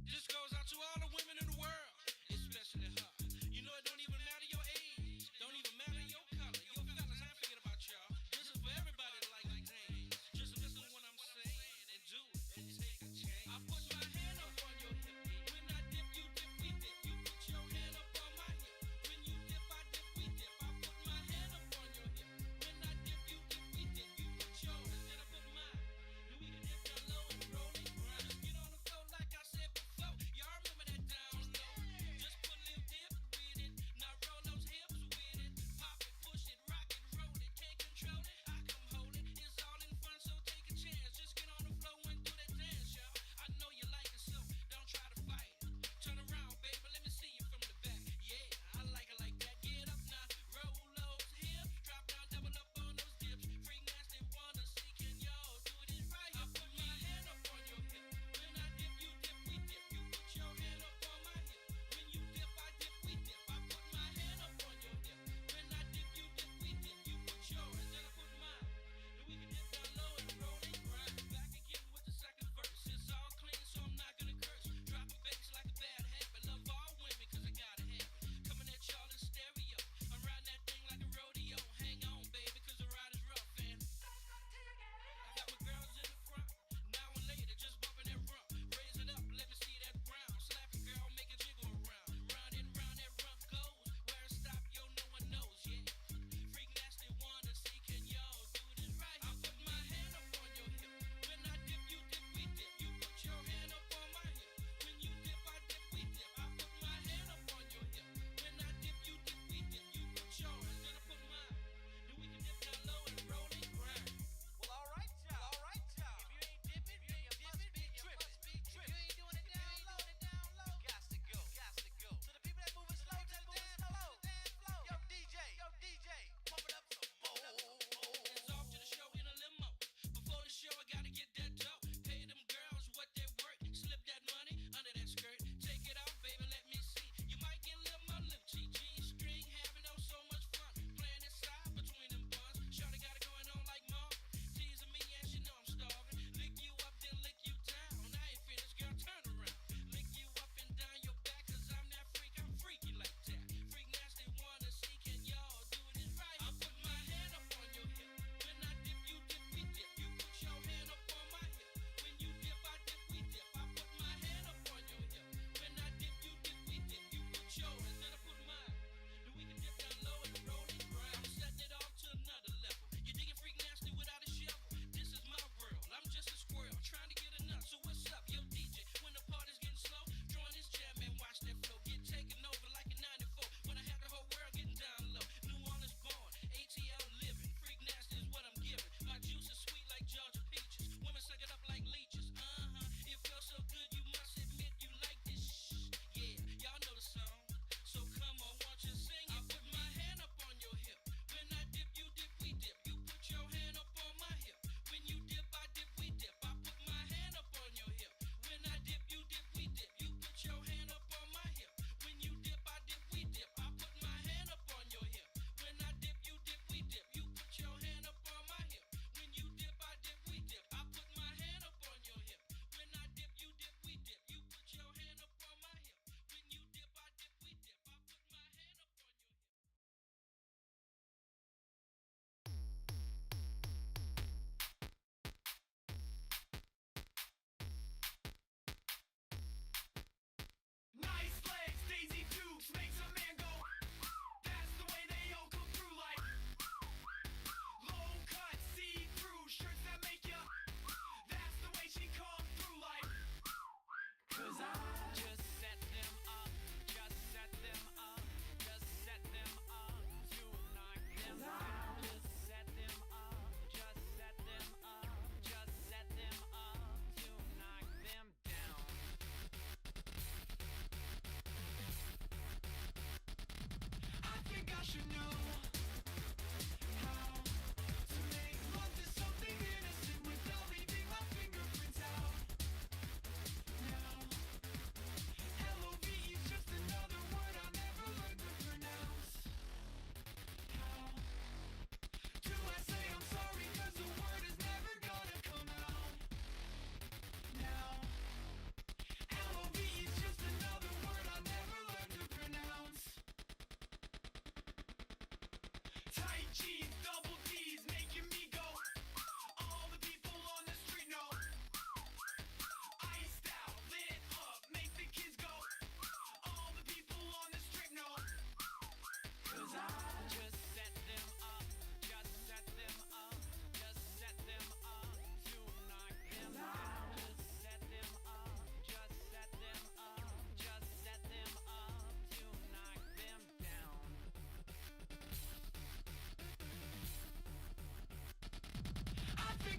This goes out to all the women in the world, especially her. You know it don't even matter your age, don't even matter your color. Yo, fellas, I ain't forget about y'all. This is for everybody that like to dance. Just listen to what I'm saying and do it and take a chance. I put my hand up on your hip. When I dip, you dip, we dip. You put your hand up on my hip. When you dip, I dip, we dip. I put my hand up on your hip. When I dip, you dip, we dip. You put yours, then I put mine. Then we can dip down low and roll and grind. Just get on the floor like I said before. Y'all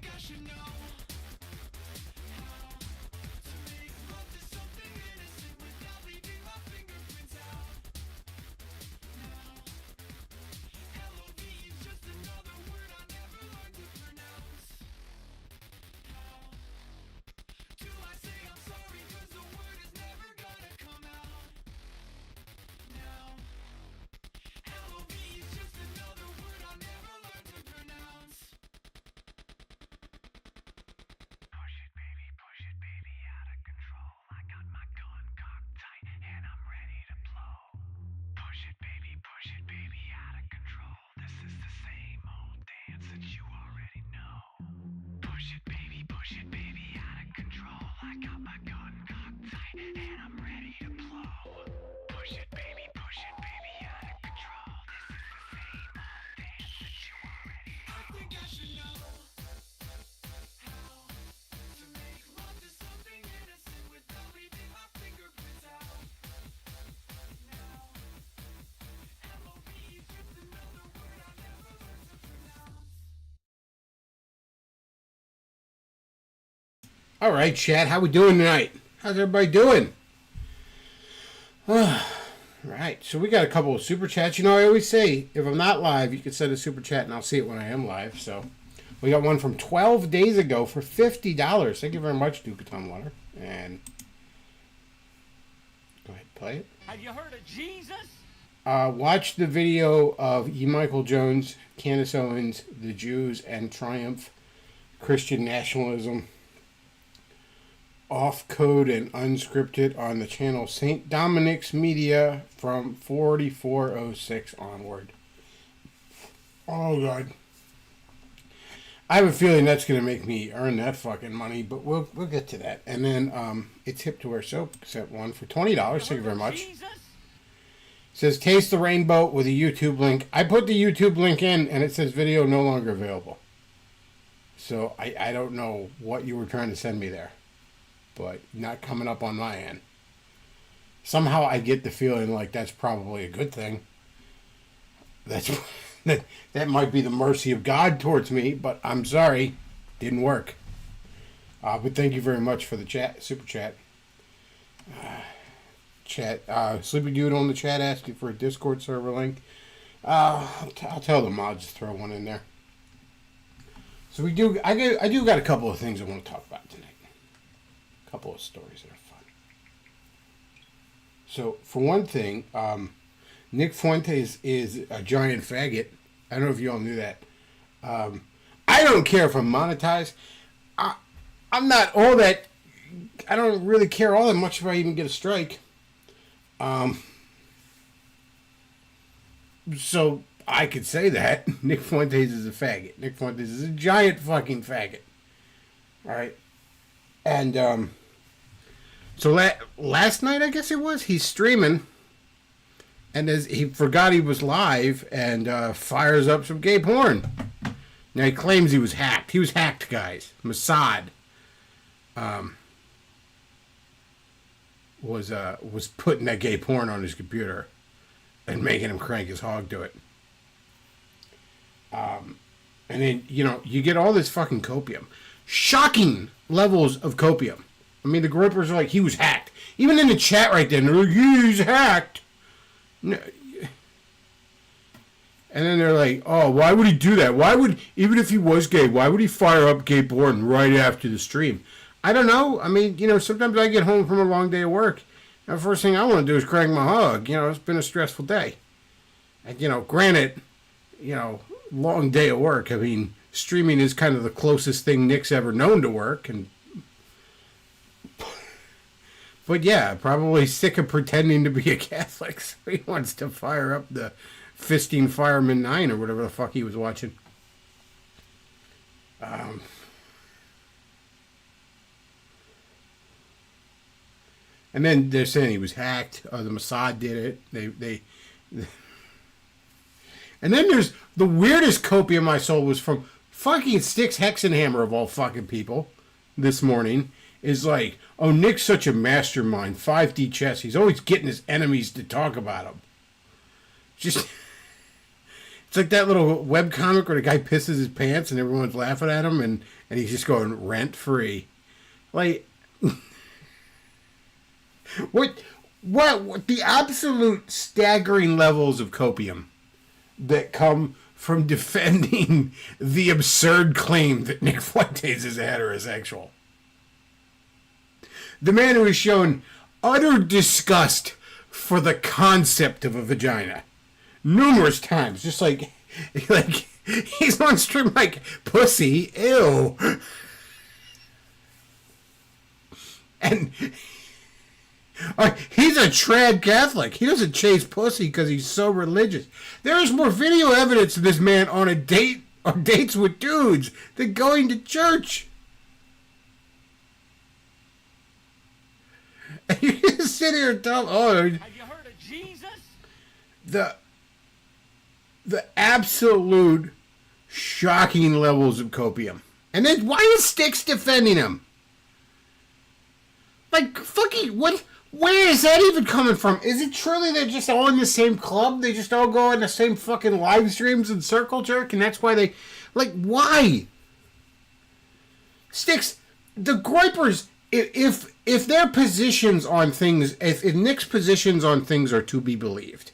think I should know how to make love to something innocent without leaving my fingerprints out. Now, LOV is just another word I never learned to pronounce. How do I say I'm sorry, cause the word is never gonna come out. Now, LOV is just another word I never learned to pronounce. Push it baby, out of control. I got my gun cocked tight and I'm ready to blow. Push it baby, out of control. This is the same old dance that you already know. Push it baby, out of control. I got my gun cocked tight and I'm ready to blow. Push it baby, out of control. This is the same old dance that you already know. I think I should know how to make love to something innocent without leaving my fingerprints out. Now, LOV is just another word I never learned to pronounce. All right, chat. How we doing tonight? How's everybody doing? Right. So we got a couple of super chats. You know, I always say if I'm not live, you can send a super chat and I'll see it when I am live. So we got one from 12 days ago for $50. Thank you very much, Duke of Tumwater. And go ahead, play it. Have you heard of Jesus? Watch the video of E. Michael Jones, Candace Owens, the Jews, and Triumph Christian Nationalism. Off code and unscripted on the channel St. Dominic's Media from 4406 onward. Oh God. I have a feeling that's gonna make me earn that fucking money, but we'll get to that. And then it's Hip to Wear Soap sent one for $20. Thank you very much. It says Taste the Rainbow with a YouTube link. I put the YouTube link in and it says video no longer available. So I don't know what you were trying to send me there. But not coming up on my end. Somehow I get the feeling like that's probably a good thing. That might be the mercy of God towards me, but I'm sorry, didn't work. But thank you very much for the chat, super chat. Sleepy Dude on the chat asking for a Discord server link. I'll tell the mods to throw one in there. So I do got a couple of things I want to talk about tonight. Couple of stories that are fun. So, for one thing, Nick Fuentes is a giant faggot. I don't know if you all knew that. I don't care if I'm monetized. I'm not all that... I don't really care all that much if I even get a strike. So, I could say that. Nick Fuentes is a faggot. Nick Fuentes is a giant fucking faggot. Alright? And, so last night, I guess it was, he's streaming, and as he forgot he was live, and fires up some gay porn. Now, he claims he was hacked. He was hacked, guys. Mossad was putting that gay porn on his computer and making him crank his hog to it. And then, you get all this fucking copium. Shocking levels of copium. I mean, the grippers are like, he was hacked. Even in the chat right there, they're like, he's hacked. No. And then they're like, oh, why would he do that? Why would, even if he was gay, why would he fire up gay porn right after the stream? I don't know. I mean, sometimes I get home from a long day of work, and the first thing I want to do is crank my hog. It's been a stressful day. And, granted, long day of work. I mean, streaming is kind of the closest thing Nick's ever known to work. But yeah, probably sick of pretending to be a Catholic. So he wants to fire up the Fisting Fireman 9 or whatever the fuck he was watching. And then they're saying he was hacked. The Mossad did it. And then there's the weirdest copium I saw was from fucking Styx Hexenhammer of all fucking people this morning. Is like, oh, Nick's such a mastermind. 5D chess. He's always getting his enemies to talk about him. It's like that little webcomic where the guy pisses his pants and everyone's laughing at him and he's just going rent free. Like, what the absolute staggering levels of copium that come from defending the absurd claim that Nick Fuentes is heterosexual. The man who has shown utter disgust for the concept of a vagina numerous times, just like he's on stream like, pussy, ew. And he's a trad Catholic. He doesn't chase pussy because he's so religious. There is more video evidence of this man on a date or dates with dudes than going to church. And you just sit here and tell, have you heard of Jesus? The absolute shocking levels of copium. And then why is Styx defending him? Like, fucking, what? Where is that even coming from? Is it truly they're just all in the same club? They just all go in the same fucking live streams and circle jerk, and that's why they... Like, why? Styx, the Groypers, if their positions on things... If Nick's positions on things are to be believed,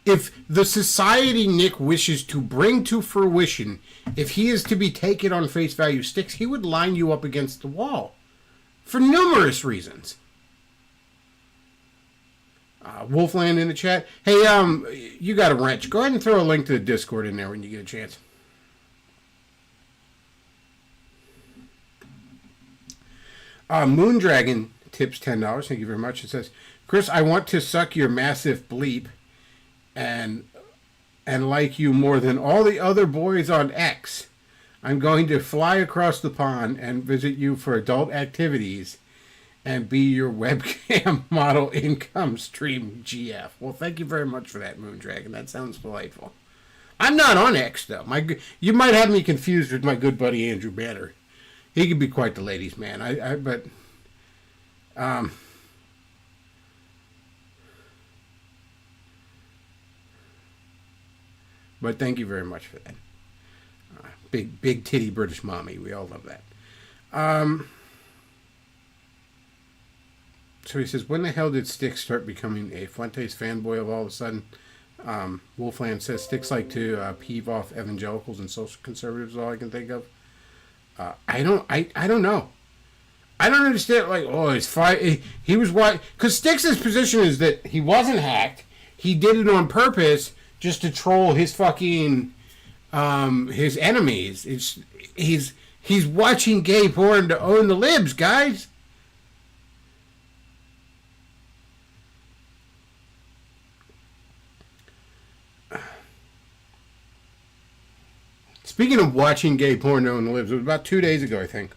if the society Nick wishes to bring to fruition, if he is to be taken on face value, Styx, he would line you up against the wall. For numerous reasons. Wolfland in the chat. Hey, you got a wrench. Go ahead and throw a link to the Discord in there when you get a chance. Moondragon tips $10. Thank you very much. It says, Chris, I want to suck your massive bleep and like you more than all the other boys on X. I'm going to fly across the pond and visit you for adult activities and be your webcam model income stream GF. Well, thank you very much for that, Moondragon. That sounds delightful. I'm not on X, though. You might have me confused with my good buddy Andrew Banner. He could be quite the ladies' man. But thank you very much for that. Big titty British mommy. We all love that. So he says, when the hell did Styx start becoming a Fuentes fanboy of all of a sudden? Wolfland says, Styx like to peeve off evangelicals and social conservatives is all I can think of. I don't know. I don't understand. Like, it's fine. He was what? Because Styx's position is that he wasn't hacked. He did it on purpose just to troll his fucking... his enemies. He's watching gay porn to own the libs, guys. Speaking of watching gay porn to own the libs, it was about 2 days ago, I think.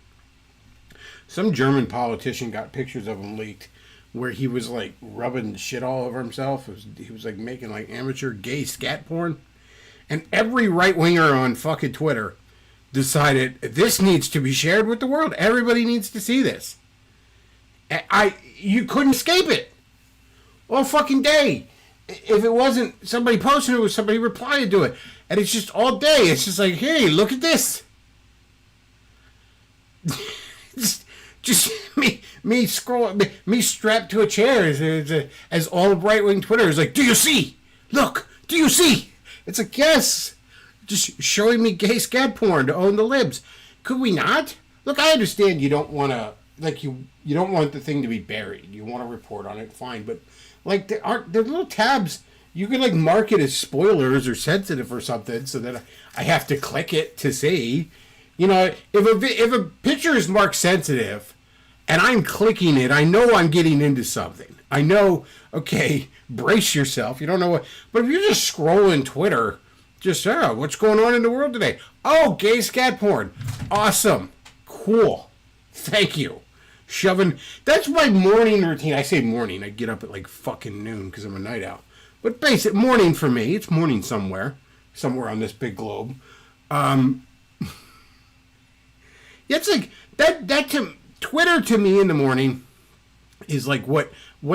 Some German politician got pictures of him leaked where he was like rubbing shit all over himself. He was like making like amateur gay scat porn. And every right-winger on fucking Twitter decided this needs to be shared with the world. Everybody needs to see this. You couldn't escape it. All fucking day. If it wasn't somebody posting it, it was somebody replying to it. And it's just all day. It's just like, hey, look at this. just me strapped to a chair as all right-wing Twitter is like, do you see? Look, do you see? It's like, yes, just showing me gay scat porn to own the libs. Could we not? Look, I understand you don't want to, like, you don't want the thing to be buried. You want to report on it, fine. But, like, there little tabs. You could, like, mark it as spoilers or sensitive or something so that I have to click it to see. You know, if a picture is marked sensitive and I'm clicking it, I know I'm getting into something. I know, okay, brace yourself. You don't know what. But if you're just scrolling Twitter, just, what's going on in the world today? Oh, gay scat porn. Awesome. Cool. Thank you. Shoving. That's my morning routine. I say morning. I get up at like fucking noon because I'm a night owl. But basic morning for me. It's morning somewhere on this big globe. It's like that to Twitter to me in the morning is like what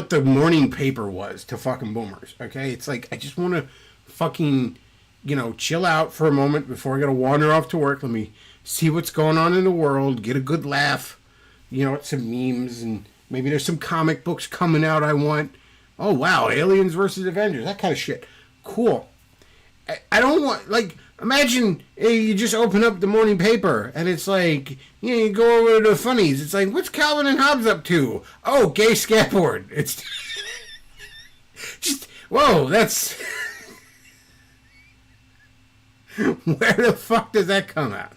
the morning paper was to fucking boomers. Okay, it's like I just want to fucking, chill out for a moment before I gotta wander off to work. Let me see what's going on in the world, get a good laugh, at some memes, and maybe there's some comic books coming out I want. Oh, wow, Aliens versus Avengers, that kind of shit. Cool. I don't want, imagine you just open up the morning paper and it's like, you go over to the funnies. It's like, what's Calvin and Hobbes up to? Oh, gay skateboard. It's just, whoa, that's... Where the fuck does that come out?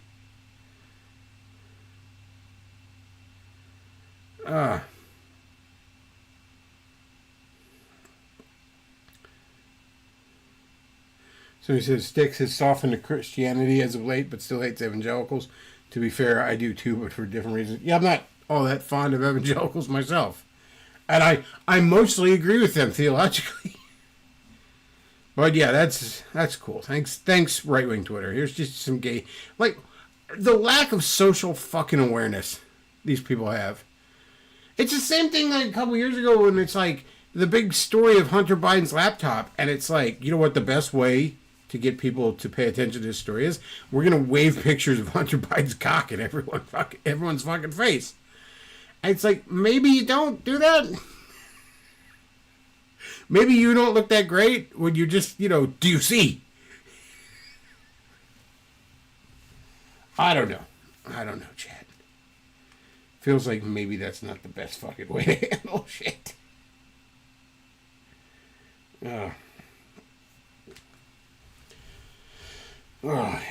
So he says, Styx has softened to Christianity as of late, but still hates evangelicals. To be fair, I do too, but for different reasons. Yeah, I'm not all that fond of evangelicals myself. And I mostly agree with them theologically. But yeah, that's cool. Thanks, right-wing Twitter. Here's just some gay... the lack of social fucking awareness these people have. It's the same thing like a couple years ago when it's like the big story of Hunter Biden's laptop, and it's like, you know what the best way to get people to pay attention to this story is? We're going to wave pictures of Hunter Biden's cock in everyone's fucking face. And it's like, maybe you don't do that. Maybe you don't look that great when you just, do you see? I don't know, Chad. Feels like maybe that's not the best fucking way to handle shit.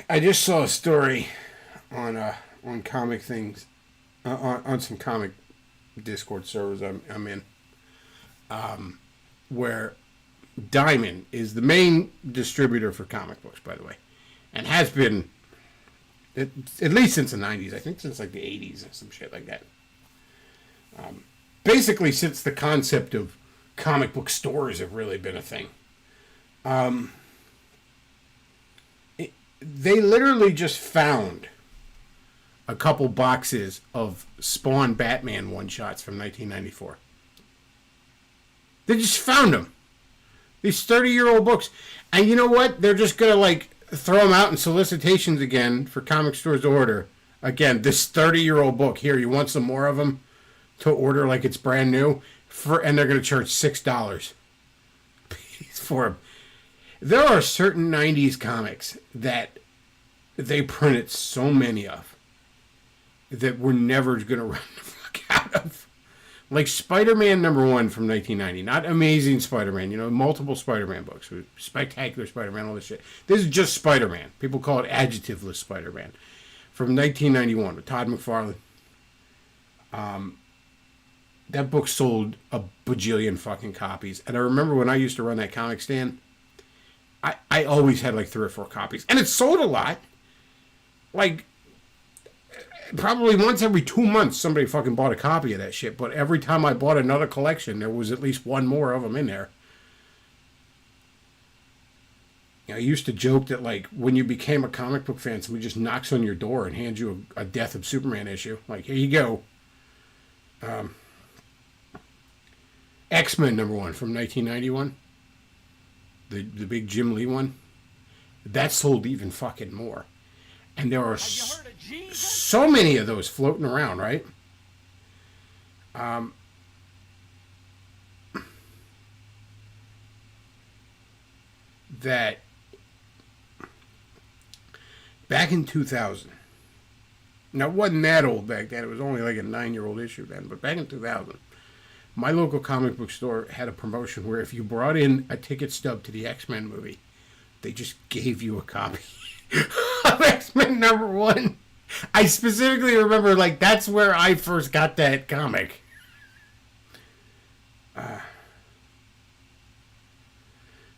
I just saw a story on comic things, on some comic Discord servers I'm in, where Diamond is the main distributor for comic books, by the way, and has been at least since the 90s. I think since like the 80s or some shit like that. Basically, since the concept of comic book stores have really been a thing. They literally just found a couple boxes of Spawn Batman one-shots from 1994. They just found them. These 30-year-old books. And you know what? They're just going to, throw them out in solicitations again for comic stores to order. Again, this 30-year-old book. Here, you want some more of them to order like it's brand new? And they're going to charge $6 for them. There are certain 90s comics that they printed so many of that we're never going to run the fuck out of. Like Spider-Man #1 from 1990. Not Amazing Spider-Man, multiple Spider-Man books. Spectacular Spider-Man, all this shit. This is just Spider-Man. People call it adjectiveless Spider-Man. From 1991 with Todd McFarlane. That book sold a bajillion fucking copies. And I remember when I used to run that comic stand, I always had 3 or 4 copies. And it sold a lot. Probably once every 2 months somebody fucking bought a copy of that shit. But every time I bought another collection, there was at least one more of them in there. I used to joke that when you became a comic book fan, somebody just knocks on your door and hands you a Death of Superman issue. Here you go. X-Men #1 from 1991. The big Jim Lee one. That sold even fucking more. And there are so many of those floating around, right? That back in 2000, now it wasn't that old back then, it was only a 9-year-old issue then, but back in 2000, my local comic book store had a promotion where if you brought in a ticket stub to the X-Men movie, they just gave you a copy of X-Men #1. I specifically remember, that's where I first got that comic.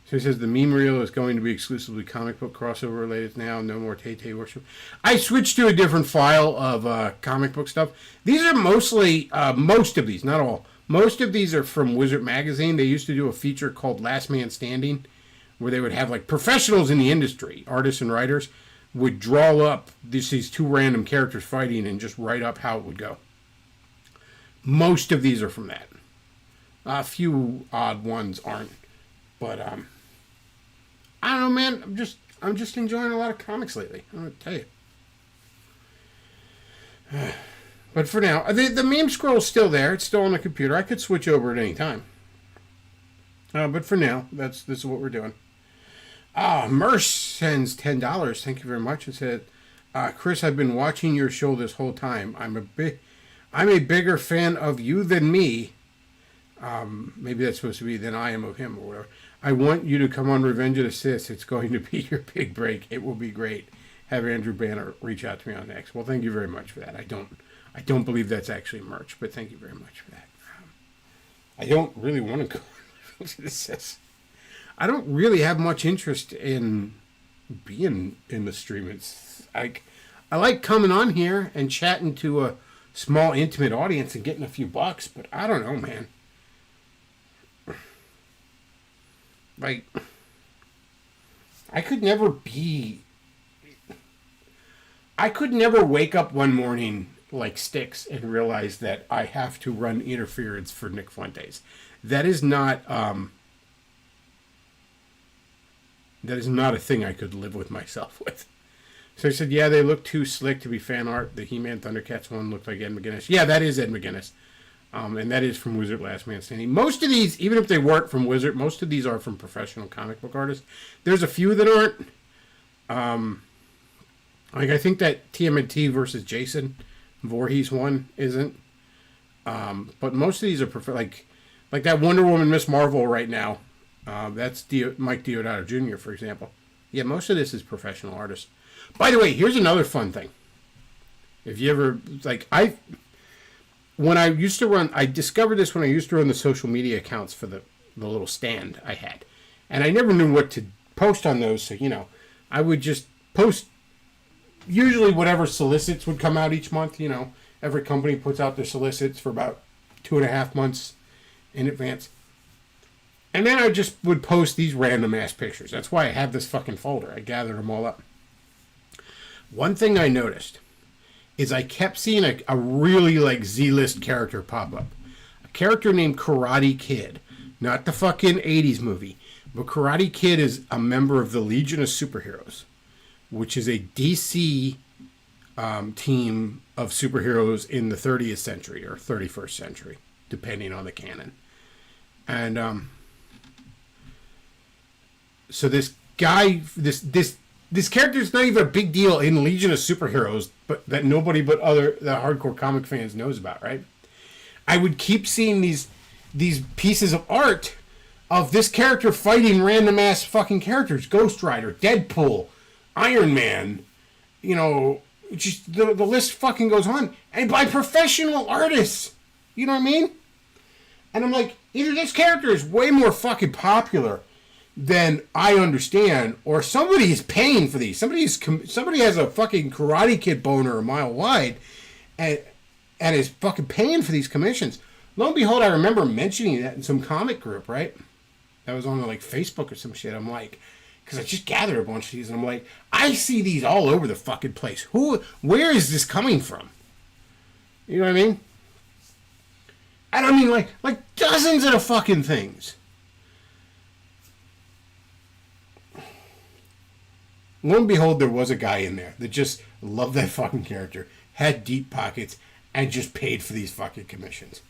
So he says the meme reel is going to be exclusively comic book crossover related now. No more Tay-Tay worship. I switched to a different file of comic book stuff. These are mostly, most of these, not all. Most of these are from Wizard Magazine. They used to do a feature called Last Man Standing, where they would have professionals in the industry, artists and writers, would draw up these 2 random characters fighting and just write up how it would go. Most of these are from that. A few odd ones aren't. But I don't know, man. I'm just enjoying a lot of comics lately. I'm gonna tell you. But for now, the meme scroll's still there. It's still on the computer. I could switch over at any time. But for now, this is what we're doing. Merce sends $10. Thank you very much. And said, Chris, I've been watching your show this whole time. I'm a bigger fan of you than me. Maybe that's supposed to be than I am of him or whatever. I want you to come on Revenge of the Sith. It's going to be your big break. It will be great. Have Andrew Banner reach out to me on X. Well, thank you very much for that. I don't believe that's actually merch, but thank you very much for that. I don't really want to go on Revenge of the Sith. I don't really have much interest in being in the stream. It's I like coming on here and chatting to a small, intimate audience and getting a few bucks, but I don't know, man. Like, I could never wake up one morning like Styx and realize that I have to run interference for Nick Fuentes. That is not a thing I could live with myself with. So I said, yeah, they look too slick to be fan art. The He-Man Thundercats one looked like Ed McGuinness. Yeah, that is Ed McGuinness. And that is from Wizard Last Man Standing. Most of these, even if they weren't from Wizard, most of these are from professional comic book artists. There's a few that aren't. Like, I think that TMNT versus Jason Voorhees one isn't. But most of these are like that Wonder Woman Miss Marvel right now. That's Mike Deodato Jr., for example. Yeah, most of this is professional artists. By the way, here's another fun thing. If you ever, like, when I used to run, I discovered this when I used to run the social media accounts for the little stand I had. And I never knew what to post on those, so, I would just post usually whatever solicits would come out each month. Every company puts out their solicits for about 2.5 months in advance. And then I just would post these random ass pictures. That's why I have this fucking folder. I gathered them all up. One thing I noticed is I kept seeing a really like Z-list character pop up. A character named Karate Kid. Not the fucking 80s movie. But Karate Kid is a member of the Legion of Superheroes, which is a DC team of superheroes in the 30th century or 31st century, depending on the canon. And so this guy, this character is not even a big deal in Legion of Superheroes, but that nobody but the hardcore comic fans knows about, right? I would keep seeing these pieces of art of this character fighting random ass fucking characters. Ghost Rider, Deadpool, Iron Man, just the list fucking goes on. And by professional artists. You know what I mean? And I'm like, either this character is way more fucking popular than I understand, or somebody is paying for these. Somebody has a fucking Karate Kid boner a mile wide and is fucking paying for these commissions. Lo and behold, I remember mentioning that in some comic group, right? That was on like Facebook or some shit. I'm like, because I just gathered a bunch of these, and I'm like, I see these all over the fucking place. Where is this coming from? You know what I mean? And I mean, like dozens of the fucking things. Lo and behold, there was a guy in there that just loved that fucking character, had deep pockets, and just paid for these fucking commissions.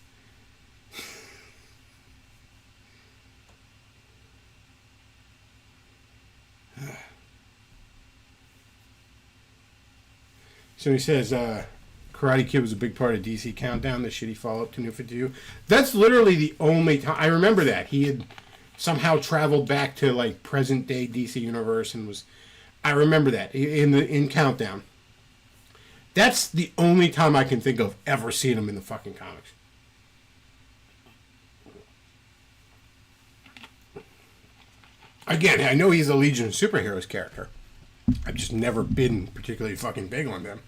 So he says, Karate Kid was a big part of DC Countdown, the shitty follow-up to New 52. That's literally the only time. I remember that. He had somehow traveled back to, like, present-day DC Universe and was... I remember that in Countdown. That's the only time I can think of ever seeing him in the fucking comics. Again, I know he's a Legion of Superheroes character. I've just never been particularly fucking big on them.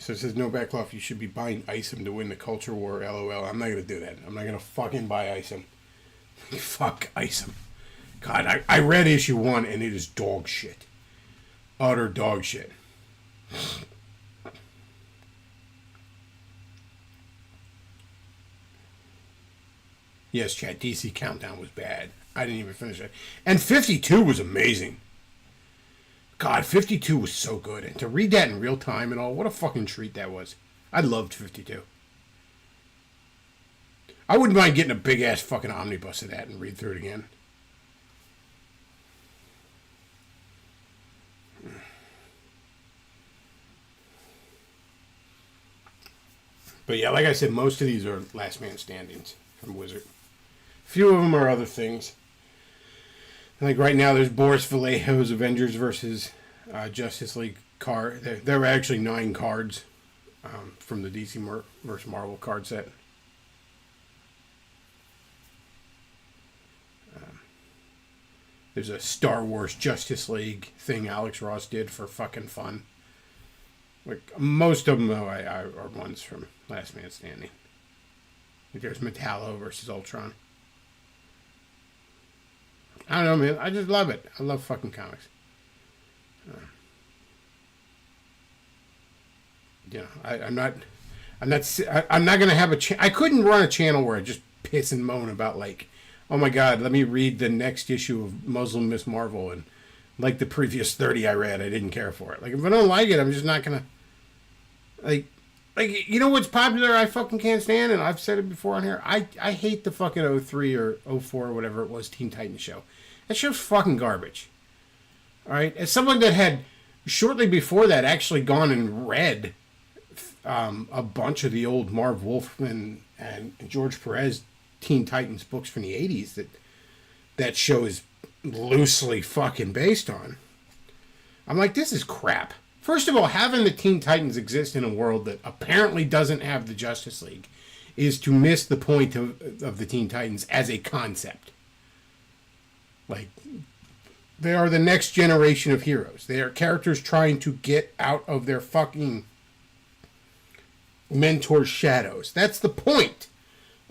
So it says, no backcloth, you should be buying Isom to win the culture war, LOL. I'm not going to do that. I'm not going to fucking buy Isom. Fuck Isom. God, I read issue 1 and it is dog shit. Utter dog shit. Yes, chat. DC Countdown was bad. I didn't even finish it. And 52 was amazing. God, 52 was so good. And to read that in real time and all, what a fucking treat that was. I loved 52. I wouldn't mind getting a big ass fucking omnibus of that and read through it again. But yeah, like I said, most of these are Last Man Standings from Wizard. A few of them are other things. Like right now, there's Boris Vallejo's Avengers versus Justice League card. There were actually 9 cards from the DC versus Marvel card set. There's a Star Wars Justice League thing Alex Ross did for fucking fun. Like most of them, though, are ones from Last Man Standing. Like there's Metallo versus Ultron. I don't know, man. I just love it. I love fucking comics. I'm not gonna have a. I couldn't run a channel where I just piss and moan about like, oh my god, let me read the next issue of Muslim Miss Marvel, and like the previous 30 I read, I didn't care for it. Like if I don't like it, I'm just not gonna. Like you know what's popular? I fucking can't stand, and I've said it before on here. I hate the fucking 03 or 04 or whatever it was Teen Titans show. That show's fucking garbage. All right, as someone that had shortly before that actually gone and read a bunch of the old Marv Wolfman and George Perez Teen Titans books from the 80s that show is loosely fucking based on. I'm like, this is crap. First of all, having the Teen Titans exist in a world that apparently doesn't have the Justice League is to miss the point of the Teen Titans as a concept. Like, they are the next generation of heroes. They are characters trying to get out of their fucking mentor's shadows. That's the point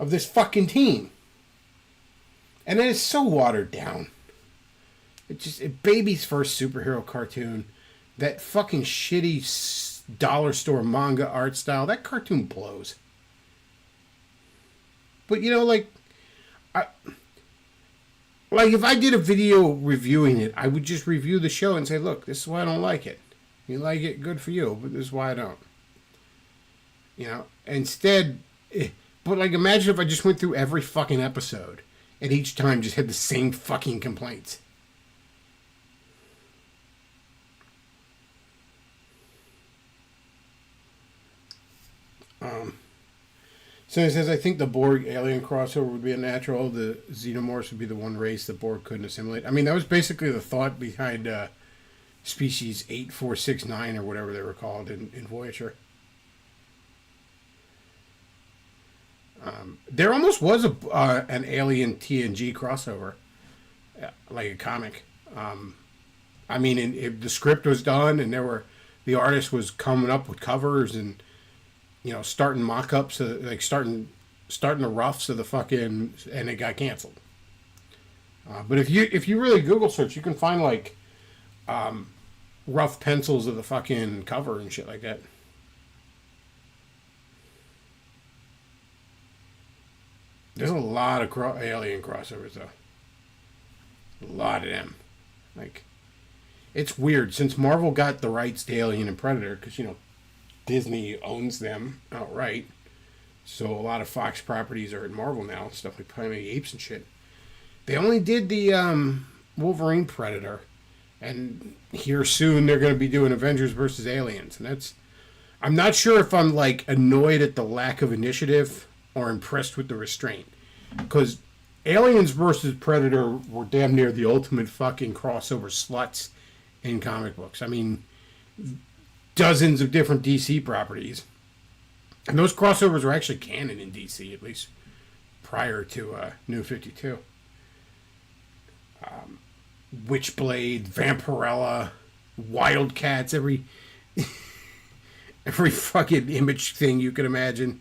of this fucking team. And it is so watered down. Baby's first superhero cartoon. That fucking shitty dollar store manga art style. That cartoon blows. But you know, like if I did a video reviewing it, I would just review the show and say, look, this is why I don't like it. You like it, good for you, but this is why I don't. You know, instead, but like imagine if I just went through every fucking episode and each time just had the same fucking complaints. So it says, I think the Borg alien crossover would be a natural. The Xenomorphs would be the one race the Borg couldn't assimilate. I mean, that was basically the thought behind Species 8469 or whatever they were called in Voyager. There almost was an alien TNG crossover, like a comic. I mean, the script was done, and the artist was coming up with covers and, you know, starting mock-ups, like starting the roughs of the fucking, and it got canceled. But if you really Google search, you can find like rough pencils of the fucking cover and shit like that. There's a lot of alien crossovers though. A lot of them. Like, it's weird since Marvel got the rights to Alien and Predator, because you know Disney owns them outright. So a lot of Fox properties are at Marvel now, stuff like Planet of the Apes and shit. They only did the Wolverine Predator, and here soon they're going to be doing Avengers versus Aliens, and I'm not sure if I'm like annoyed at the lack of initiative or impressed with the restraint, because Aliens versus Predator were damn near the ultimate fucking crossover sluts in comic books. I mean, dozens of different DC properties. And those crossovers were actually canon in DC, at least prior to New 52. Witchblade, Vampirella, Wildcats, every fucking Image thing you can imagine.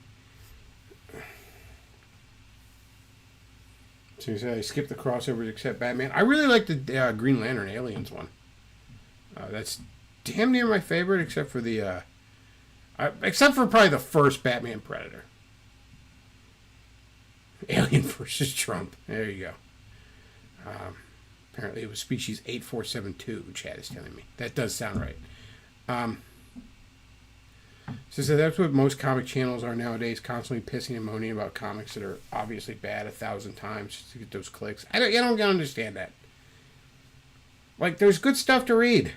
So you say I skipped the crossovers except Batman. I really like the Green Lantern Aliens one. That's damn near my favorite, except for probably the first Batman Predator. Alien versus Trump. There you go. Apparently it was species 8472, Chad is telling me. That does sound right. So that's what most comic channels are nowadays, constantly pissing and moaning about comics that are obviously bad 1,000 times just to get those clicks. I don't understand that. Like, there's good stuff to read.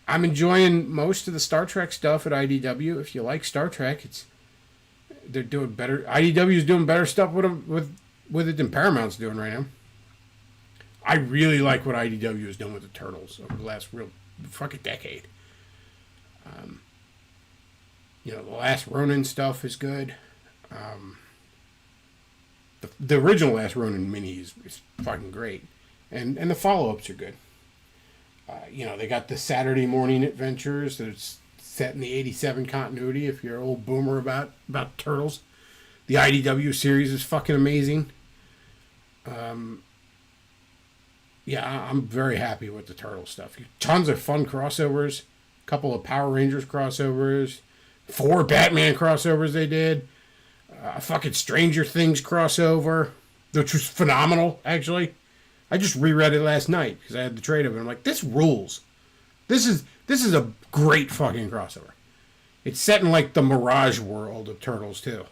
I'm enjoying most of the Star Trek stuff at IDW. If you like Star Trek, they're doing better. IDW is doing better stuff with it than Paramount's doing right now. I really like what IDW is doing with the Turtles over the last real fucking decade. The Last Ronin stuff is good. The original Last Ronin mini is fucking great. And the follow-ups are good. They got the Saturday Morning Adventures that's set in the 87 continuity if you're an old boomer about Turtles. The IDW series is fucking amazing. I'm very happy with the Turtle stuff. Tons of fun crossovers. A couple of Power Rangers crossovers. 4 Batman crossovers they did. A fucking Stranger Things crossover, which was phenomenal, actually. I just reread it last night because I had the trade of it. I'm like, this rules. This is a great fucking crossover. It's set in like the Mirage world of Turtles too.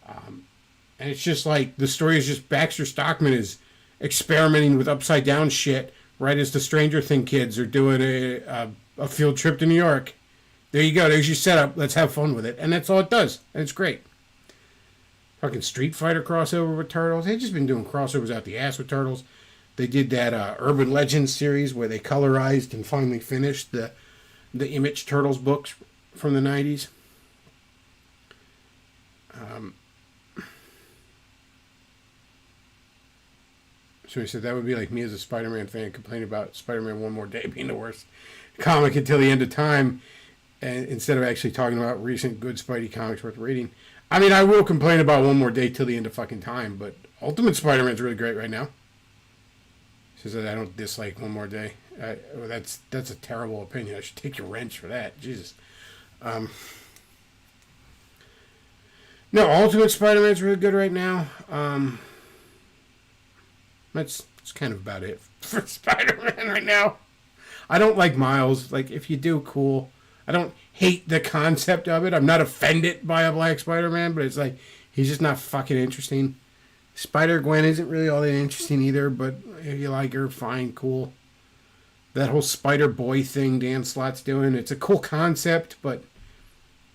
And it's just like the story is just Baxter Stockman is experimenting with upside down shit right as the Stranger Thing kids are doing a field trip to New York. There you go. There's your setup. Let's have fun with it. And that's all it does. And it's great. Fucking Street Fighter crossover with Turtles. They've just been doing crossovers out the ass with Turtles. They did that Urban Legends series where they colorized and finally finished the Image Turtles books from the 90s. So he said that would be like me as a Spider-Man fan complaining about Spider-Man One More Day being the worst comic until the end of time, and instead of actually talking about recent good Spidey comics worth reading. I mean, I will complain about One More Day till the end of fucking time, but Ultimate Spider-Man's really great right now. He says that I don't dislike One More Day. That's a terrible opinion. I should take your wrench for that. Jesus. No, Ultimate Spider-Man's really good right now. That's kind of about it for Spider-Man right now. I don't like Miles. Like, if you do, cool. I don't hate the concept of it. I'm not offended by a Black Spider-Man, but it's like, he's just not fucking interesting. Spider-Gwen isn't really all that interesting either, but if you like her, fine, cool. That whole Spider-Boy thing Dan Slott's doing, it's a cool concept, but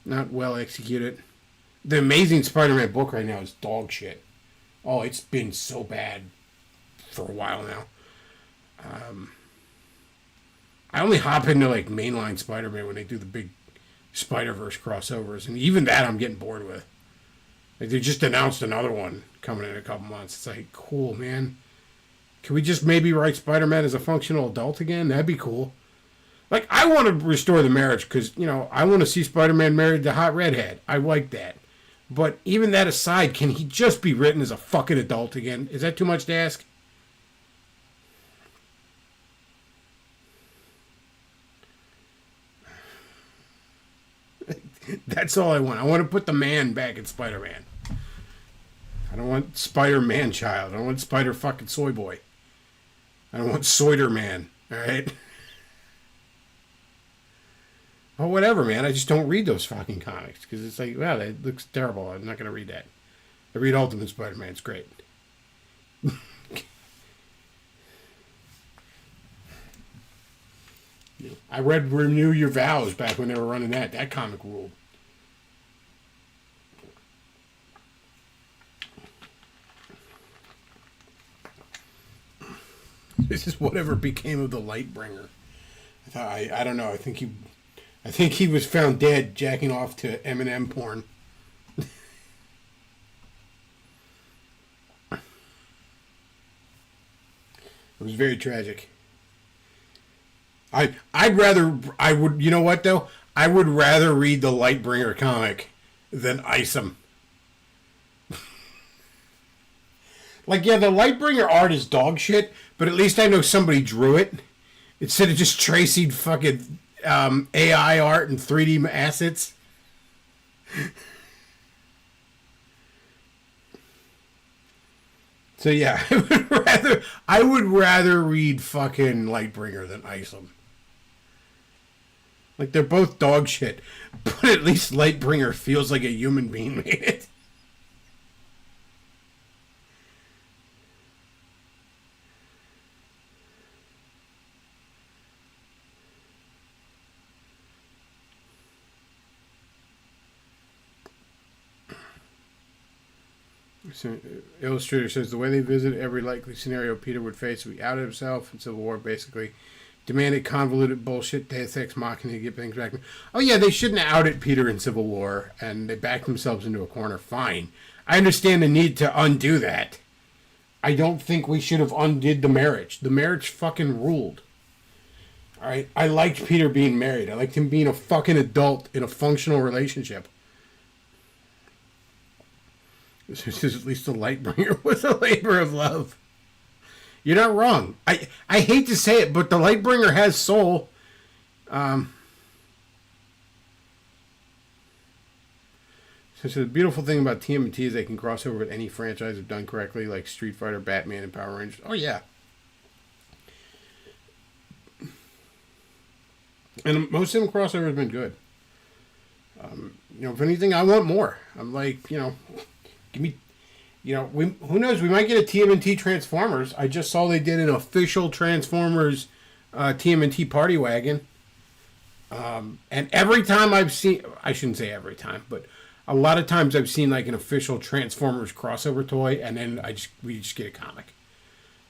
not well executed. The Amazing Spider-Man book right now is dog shit. Oh, it's been so bad for a while now. I only hop into like mainline Spider-Man when they do the big Spider-Verse crossovers, and even that I'm getting bored with. Like, they just announced another one coming in a couple months. It's like, cool, man. Can we just maybe write Spider-Man as a functional adult again? That'd be cool. Like, I want to restore the marriage because, I want to see Spider-Man married to hot redhead. I like that. But even that aside, can he just be written as a fucking adult again? Is that too much to ask? That's all I want. I want to put the man back in Spider-Man. I don't want Spider-Man child. I don't want Spider fucking soy boy. I don't want Soider-Man. Alright? Well, whatever, man. I just don't read those fucking comics. Because it's like, wow, that looks terrible. I'm not going to read that. I read Ultimate Spider-Man. It's great. I read Renew Your Vows back when they were running that. That comic ruled. This is whatever became of the Lightbringer. I don't know. I think he was found dead jacking off to Eminem porn. It was very tragic. You know what though? I would rather read the Lightbringer comic than ice him. Like, yeah, the Lightbringer art is dog shit, but at least I know somebody drew it. Instead of just tracing fucking AI art and 3D assets. So yeah, I would rather read fucking Lightbringer than Iceland. Like they're both dog shit, but at least Lightbringer feels like a human being made it. So, Illustrator says the way they visited every likely scenario Peter would face if he outed himself in Civil War, basically demanded convoluted bullshit, Deus Ex Machina to get things back. Oh yeah, they shouldn't have outed Peter in Civil War, and they backed themselves into a corner. Fine, I understand the need to undo that. I don't think we should have undid the marriage. The marriage fucking ruled. All right, I liked Peter being married. I liked him being a fucking adult in a functional relationship. This is at least the Lightbringer was a labor of love. You're not wrong. I hate to say it, but the Lightbringer has soul. So the beautiful thing about TMNT is they can cross over with any franchise if done correctly, like Street Fighter, Batman, and Power Rangers. Oh yeah. And most of them crossovers have been good. If anything, I want more. I'm like, give me, who knows? We might get a TMNT Transformers. I just saw they did an official Transformers TMNT Party Wagon. And every time I've seen, I shouldn't say every time, but a lot of times I've seen like an official Transformers crossover toy, and then we just get a comic.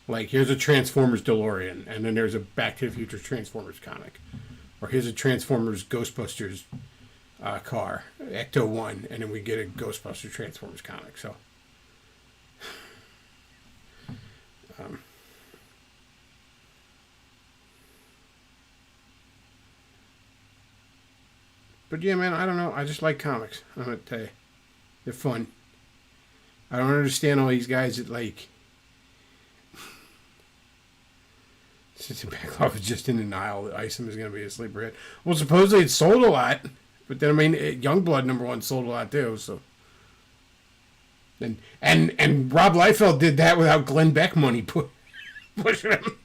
Like, here's a Transformers DeLorean, and then there's a Back to the Future Transformers comic. Or here's a Transformers Ghostbusters car, Ecto 1, and then we get a Ghostbuster Transformers comic. So, but yeah, man, I don't know. I just like comics. I'm gonna tell you, they're fun. I don't understand all these guys that like. Since the Bechtloff is just in denial that Isom is going to be a sleeper hit. Well, supposedly it sold a lot, but then Youngblood #1 sold a lot too. So, and Rob Liefeld did that without Glenn Beck money pushing him.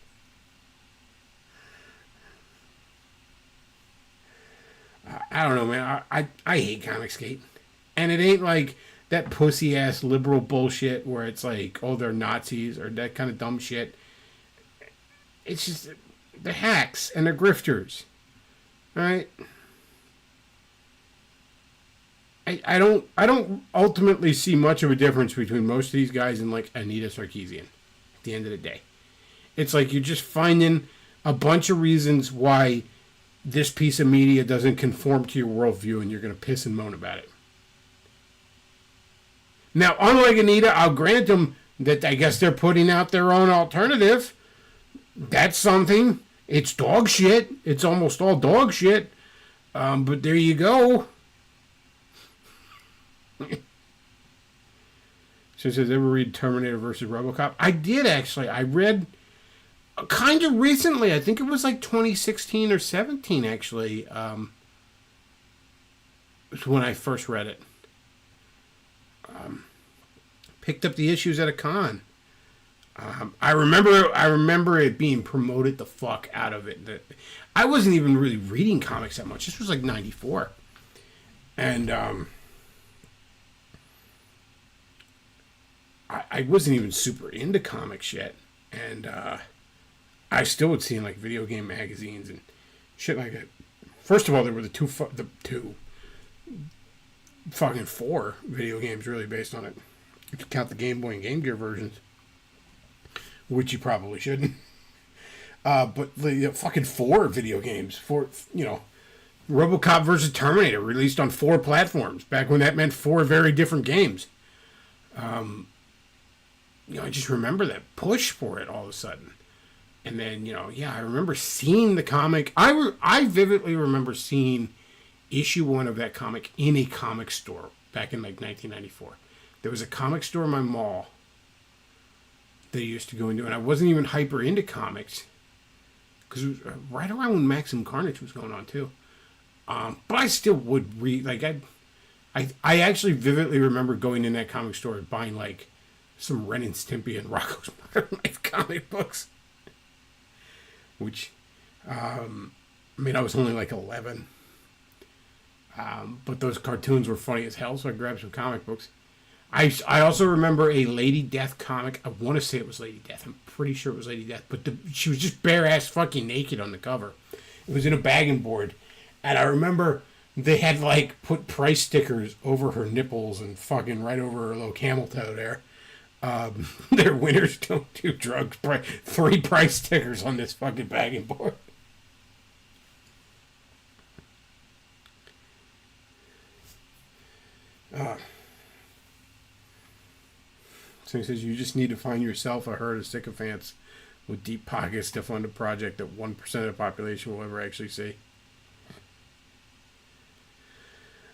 I don't know, man. I hate Comicsgate, and it ain't like that pussy ass liberal bullshit where it's like, oh, they're Nazis or that kind of dumb shit. It's just they're hacks and they're grifters. All right. I don't ultimately see much of a difference between most of these guys and like Anita Sarkeesian at the end of the day. It's like you're just finding a bunch of reasons why this piece of media doesn't conform to your worldview, and you're going to piss and moan about it. Now, unlike Anita, I'll grant them that I guess they're putting out their own alternative. That's something. It's dog shit. It's almost all dog shit. But there you go. So it says, ever read Terminator versus RoboCop? I did, actually. I read kind of recently. I think it was like 2016 or 17, actually. Was when I first read it. Picked up the issues at a con. I remember it being promoted the fuck out of it. I wasn't even really reading comics that much. This was like 94. And I wasn't even super into comics yet. And I still would see in like video game magazines and shit like that. First of all, there were the two fucking 4 video games really based on it. If you count the Game Boy and Game Gear versions. Which you probably shouldn't. But the fucking 4 video games. RoboCop versus Terminator released on 4 platforms. Back when that meant 4 very different games. I just remember that push for it all of a sudden. And then, I remember seeing the comic. I vividly remember seeing issue 1 of that comic in a comic store back in like 1994. There was a comic store in my mall that I used to go into, and I wasn't even hyper into comics because it was right around when Maximum Carnage was going on too. But I still would read. Like I actually vividly remember going in that comic store and buying like some Ren and Stimpy and Rocco's Modern Life comic books. Which, I was only like 11. But those cartoons were funny as hell, so I grabbed some comic books. I also remember a Lady Death comic. I want to say it was Lady Death. I'm pretty sure it was Lady Death. But she was just bare-ass fucking naked on the cover. It was in a bag and board. And I remember they had, like, put price stickers over her nipples and fucking right over her little camel toe there. Their winners don't do drugs. 3 price stickers on this fucking bag and board. So he says, you just need to find yourself a herd of sycophants with deep pockets to fund a project that 1% of the population will ever actually see.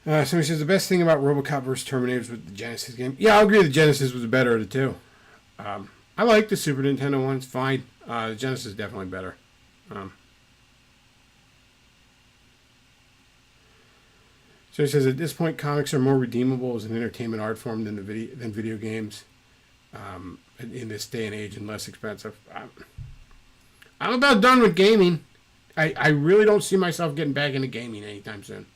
So he says, the best thing about RoboCop vs. Terminators was the Genesis game. Yeah, I'll agree the Genesis was the better of the two. I like the Super Nintendo one. It's fine. The Genesis is definitely better. So he says, at this point, comics are more redeemable as an entertainment art form than video games. In this day and age, and less expensive. I'm about done with gaming. I really don't see myself getting back into gaming anytime soon.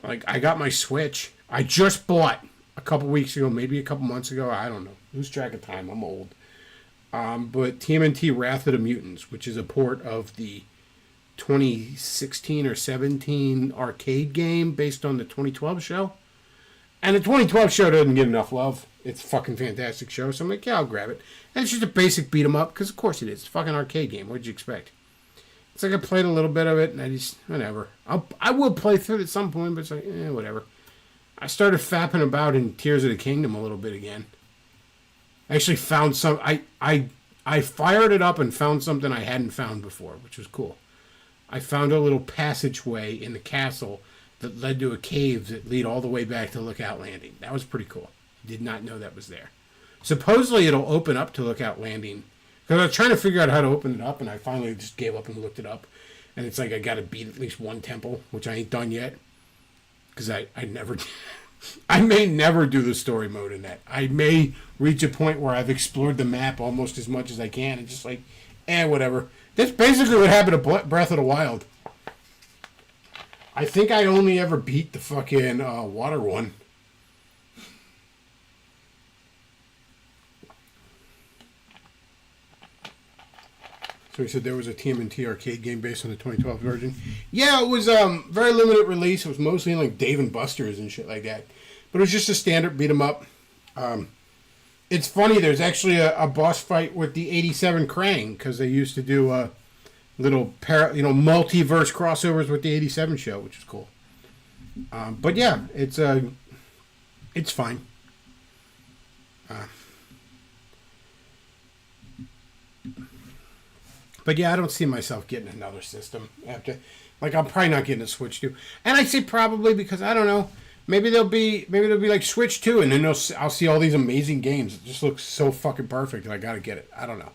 Like, I got my Switch. I just bought a couple weeks ago, maybe a couple months ago. I don't know. Lose track of time. I'm old. But TMNT Wrath of the Mutants, which is a port of the 2016 or 17 arcade game based on the 2012 show. And the 2012 show doesn't get enough love. It's a fucking fantastic show. So I'm like, yeah, I'll grab it. And it's just a basic beat 'em up, because of course it is. It's a fucking arcade game. What'd you expect? It's like I played a little bit of it, and I just, whatever. I will play through it at some point, but it's like, whatever. I started fapping about in Tears of the Kingdom a little bit again. I actually found some, I fired it up and found something I hadn't found before, which was cool. I found a little passageway in the castle that led to a cave that lead all the way back to Lookout Landing. That was pretty cool. Did not know that was there. Supposedly it'll open up to Lookout Landing. Because I was trying to figure out how to open it up, and I finally just gave up and looked it up. And it's like I got to beat at least one temple, which I ain't done yet. Because I never... I may never do the story mode in that. I may reach a point where I've explored the map almost as much as I can, and just like, whatever. That's basically what happened to Breath of the Wild. I think I only ever beat the fucking water one. So he said there was a TMNT arcade game based on the 2012 version. Yeah, it was very limited release. It was mostly in like Dave & Buster's and shit like that. But it was just a standard beat 'em up. It's funny, there's actually a boss fight with the 87 Krang, because they used to do little multiverse crossovers with the 87 show, which is cool. But yeah, it's fine. But yeah, I don't see myself getting another system after. Like, I'm probably not getting a Switch 2. And I say probably because I don't know. Maybe there'll be like Switch 2, and then I'll see all these amazing games. It just looks so fucking perfect, and I gotta get it. I don't know.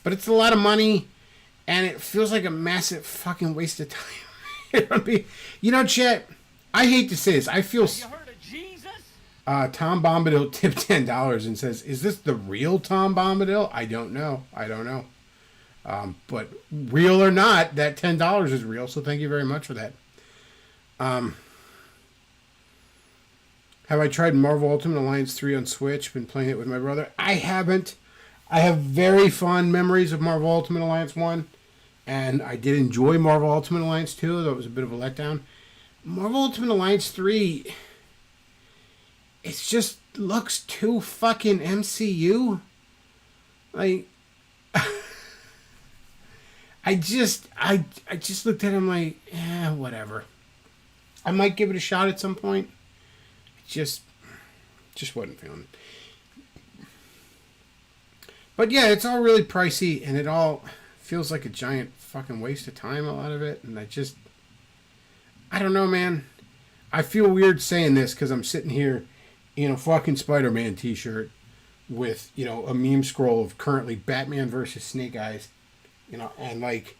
But it's a lot of money, and it feels like a massive fucking waste of time. Chet, I hate to say this. I feel... You heard of Jesus? Tom Bombadil tipped $10 and says, is this the real Tom Bombadil? I don't know. But real or not, that $10 is real, so thank you very much for that. Have I tried Marvel Ultimate Alliance 3 on Switch? Been playing it with my brother. I haven't. I have very fond memories of Marvel Ultimate Alliance 1, and I did enjoy Marvel Ultimate Alliance 2, though it was a bit of a letdown. Marvel Ultimate Alliance 3, it just looks too fucking MCU. Like... I just looked at him like, whatever. I might give it a shot at some point. Just wasn't feeling it. But yeah, it's all really pricey, and it all feels like a giant fucking waste of time, a lot of it. And I don't know, man. I feel weird saying this because I'm sitting here in a fucking Spider-Man t-shirt with, a meme scroll of currently Batman versus Snake Eyes. And like,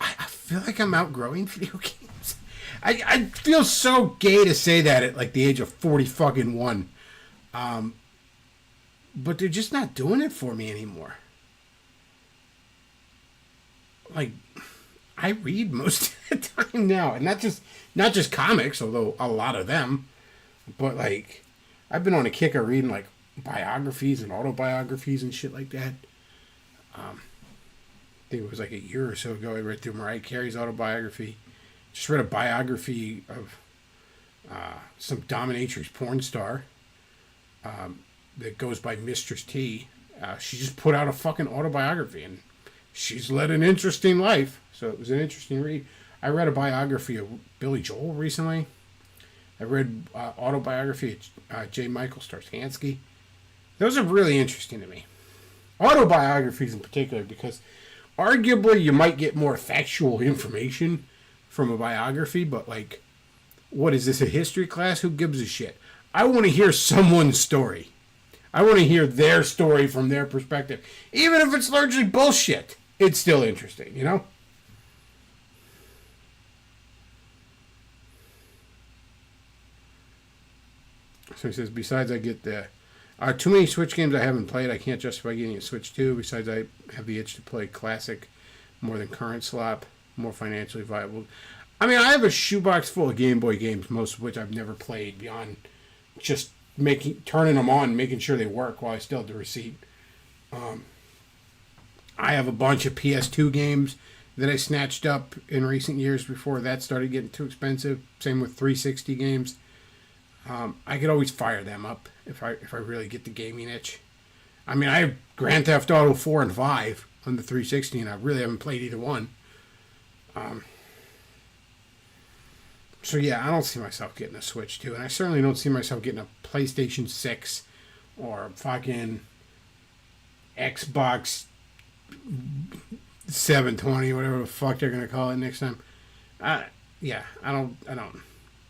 I feel like I'm outgrowing video games. I feel so gay to say that at like the age of 40 fucking one. But they're just not doing it for me anymore. Like, I read most of the time now, and not just comics, although a lot of them, but like, I've been on a kick of reading like biographies and autobiographies and shit like that. I think it was like a year or so ago. I read through Mariah Carey's autobiography. Just read a biography of some dominatrix porn star that goes by Mistress T. She just put out a fucking autobiography, and she's led an interesting life. So it was an interesting read. I read a biography of Billy Joel recently. I read autobiography of J. Michael Startansky. Those are really interesting to me. Autobiographies in particular, because arguably you might get more factual information from a biography, but like, what is this, a history class? Who gives a shit? I want to hear someone's story. I want to hear their story from their perspective. Even if it's largely bullshit, it's still interesting, you know? So he says, besides I get the too many Switch games I haven't played, I can't justify getting a Switch 2. Besides, I have the itch to play classic more than current slop, more financially viable. I mean, I have a shoebox full of Game Boy games, most of which I've never played beyond just turning them on, making sure they work while I still have the receipt. I have a bunch of PS2 games that I snatched up in recent years before that started getting too expensive. Same with 360 games. I could always fire them up if I really get the gaming itch. I mean, I have Grand Theft Auto 4 and 5 on the 360, and I really haven't played either one. So yeah, I don't see myself getting a Switch 2, and I certainly don't see myself getting a PlayStation 6 or fucking Xbox 720, whatever the fuck they're gonna call it next time. Yeah, I don't.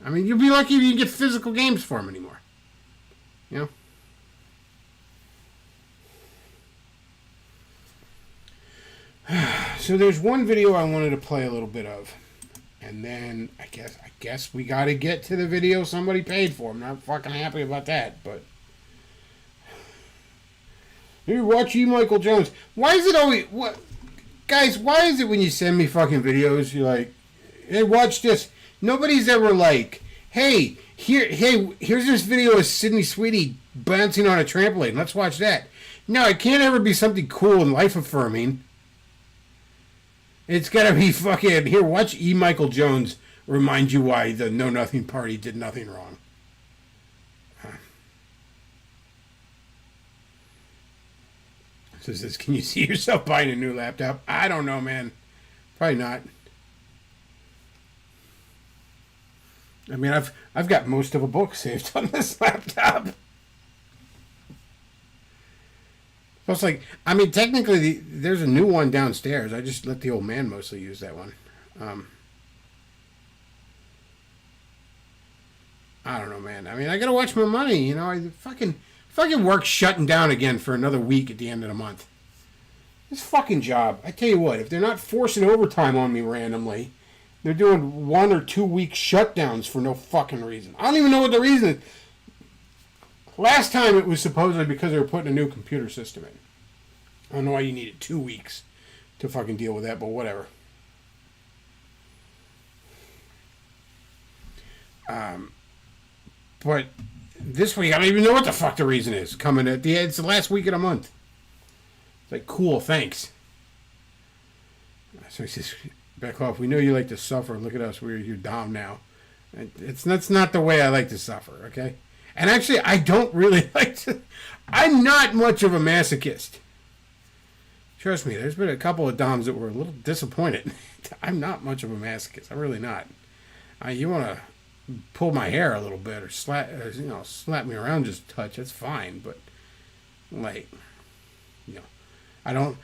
I mean, you'd be lucky if you can get physical games for them anymore. You know? So there's one video I wanted to play a little bit of. And then I guess we got to get to the video somebody paid for. I'm not fucking happy about that, but you watch E. Michael Jones. Why is it always what, guys? Why is it when you send me fucking videos, you're like, hey, watch this? Nobody's ever like, hey, here's this video of Sydney Sweetie bouncing on a trampoline. Let's watch that. No, it can't ever be something cool and life affirming. It's gotta be fucking, here, watch E. Michael Jones remind you why the Know Nothing Party did nothing wrong. So it says, can you see yourself buying a new laptop? I don't know, man. Probably not. I mean, I've got most of a book saved on this laptop. So it's like, I mean, technically, there's a new one downstairs. I just let the old man mostly use that one. I don't know, man. I mean, I gotta watch my money, you know. I fucking work shutting down again for another week at the end of the month. This fucking job. I tell you what, if they're not forcing overtime on me randomly, they're doing 1 or 2 week shutdowns for no fucking reason. I don't even know what the reason is. Last time it was supposedly because they were putting a new computer system in. I don't know why you needed 2 weeks to fucking deal with that, but whatever. But this week, I don't even know what the fuck the reason is. Coming at the end, it's the last week of the month. It's like, cool, thanks. So he says, Bechtloff, we know you like to suffer. Look at us, we're your dom now. That's not the way I like to suffer, okay? And actually, I don't really like to... I'm not much of a masochist. Trust me, there's been a couple of doms that were a little disappointed. I'm not much of a masochist. I'm really not. You want to pull my hair a little bit or slap me around just a touch, that's fine. But, like, I don't...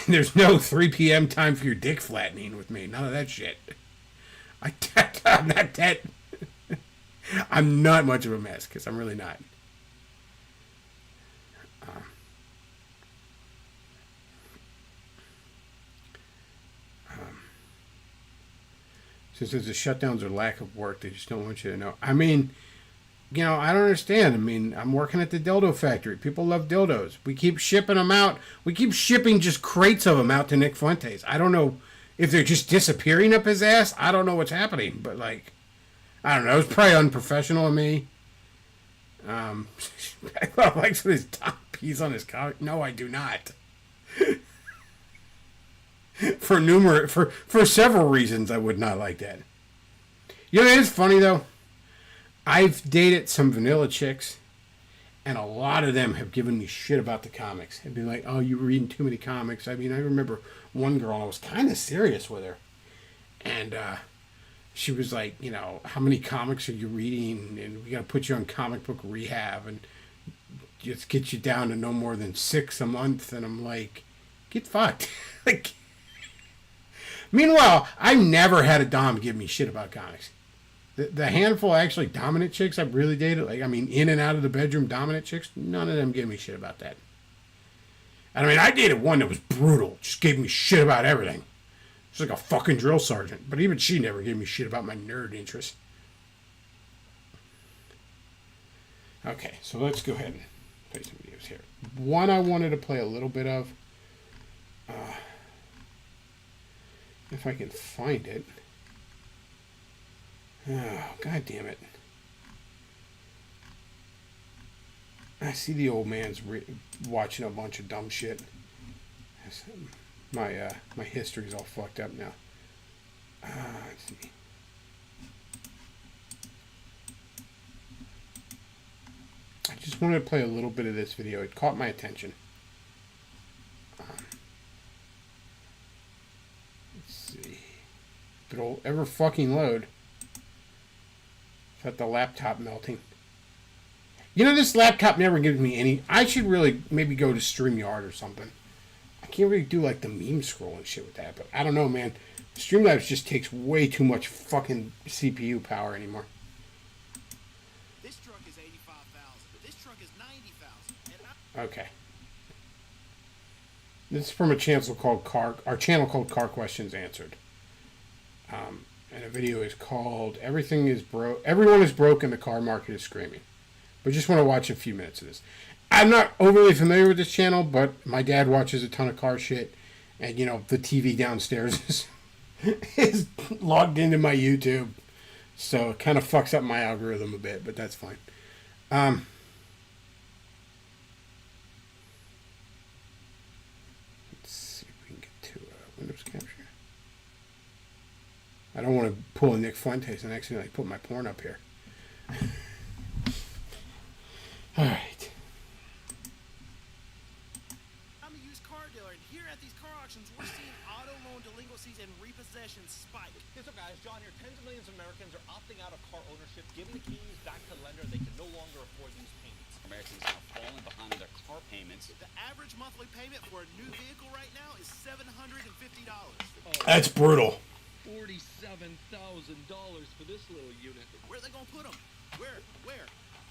There's no 3 p.m. time for your dick flattening with me. None of that shit. I'm not that... I'm not much of a masochist. I'm really not. Since there's a shutdowns or lack of work, they just don't want you to know. I mean, I don't understand. I mean, I'm working at the dildo factory. People love dildos. We keep shipping them out. We keep shipping just crates of them out to Nick Fuentes. I don't know if they're just disappearing up his ass. I don't know what's happening, but like, I don't know. It's probably unprofessional of me. I like some of his top piece on his comic. No, I do not. For several reasons, I would not like that. You know, it's funny though. I've dated some vanilla chicks, and a lot of them have given me shit about the comics. They'd be like, "Oh, you're reading too many comics." I mean, I remember one girl, and I was kind of serious with her, and she was like, "How many comics are you reading? And we got to put you on comic book rehab, and just get you down to no more than 6 a month." And I'm like, "Get fucked." Like, meanwhile, I never had a dom give me shit about comics. The handful of actually dominant chicks I've really dated, in and out of the bedroom dominant chicks, none of them gave me shit about that. And I mean, I dated one that was brutal, just gave me shit about everything. She's like a fucking drill sergeant, but even she never gave me shit about my nerd interests. Okay, so let's go ahead and play some videos here. One I wanted to play a little bit of, if I can find it. Oh, God damn it. I see the old man's watching a bunch of dumb shit. My history's all fucked up now. Let's see. I just wanted to play a little bit of this video. It caught my attention. Let's see. If it'll ever fucking load. Is that the laptop melting? This laptop never gives me any... I should really maybe go to StreamYard or something. I can't really do like the meme scroll and shit with that, but I don't know, man. Streamlabs just takes way too much fucking CPU power anymore. This truck is $85,000. This truck is $90,000. Okay. This is from a channel called Car Questions Answered. And the video is called Everyone is Broke and the Car Market is Screaming. But just want to watch a few minutes of this. I'm not overly familiar with this channel, but my dad watches a ton of car shit. And, the TV downstairs is logged into my YouTube. So it kind of fucks up my algorithm a bit, but that's fine. Let's see if we can get to Windows Capture. I don't want to pull a Nick Fuentes and accidentally put my porn up here. Alright. I'm a used car dealer, and here at these car auctions, we're seeing auto loan delinquencies and repossessions spike. Yes, so guys, John here. Tens of millions of Americans are opting out of car ownership, giving the keys back to the lender. They can no longer afford these payments. Americans now falling behind their car payments. The average monthly payment for a new vehicle right now is $750. That's brutal. $47,000 for this little unit. Where are they going to put them? Where?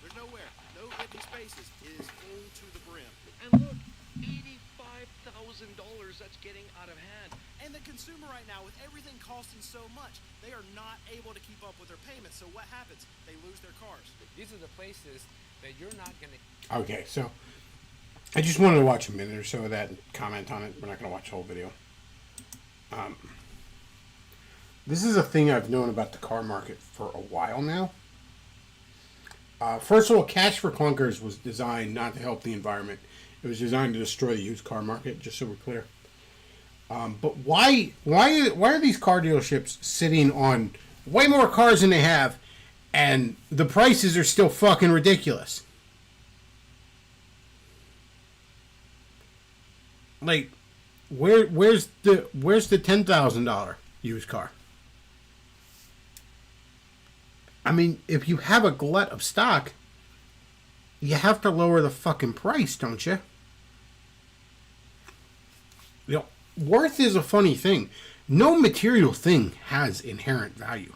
There's nowhere. No empty spaces. It is full to the brim. And look, $85,000, that's getting out of hand. And the consumer right now, with everything costing so much, they are not able to keep up with their payments. So what happens? They lose their cars. These are the places that you're not going to... Okay, so I just wanted to watch a minute or so of that and comment on it. We're not going to watch the whole video. This is a thing I've known about the car market for a while now. First of all, Cash for Clunkers was designed not to help the environment. It was designed to destroy the used car market, just so we're clear. But why are these car dealerships sitting on way more cars than they have, and the prices are still fucking ridiculous? Like, where's the $10,000 used car? I mean, if you have a glut of stock, you have to lower the fucking price, don't you? Worth is a funny thing. No material thing has inherent value.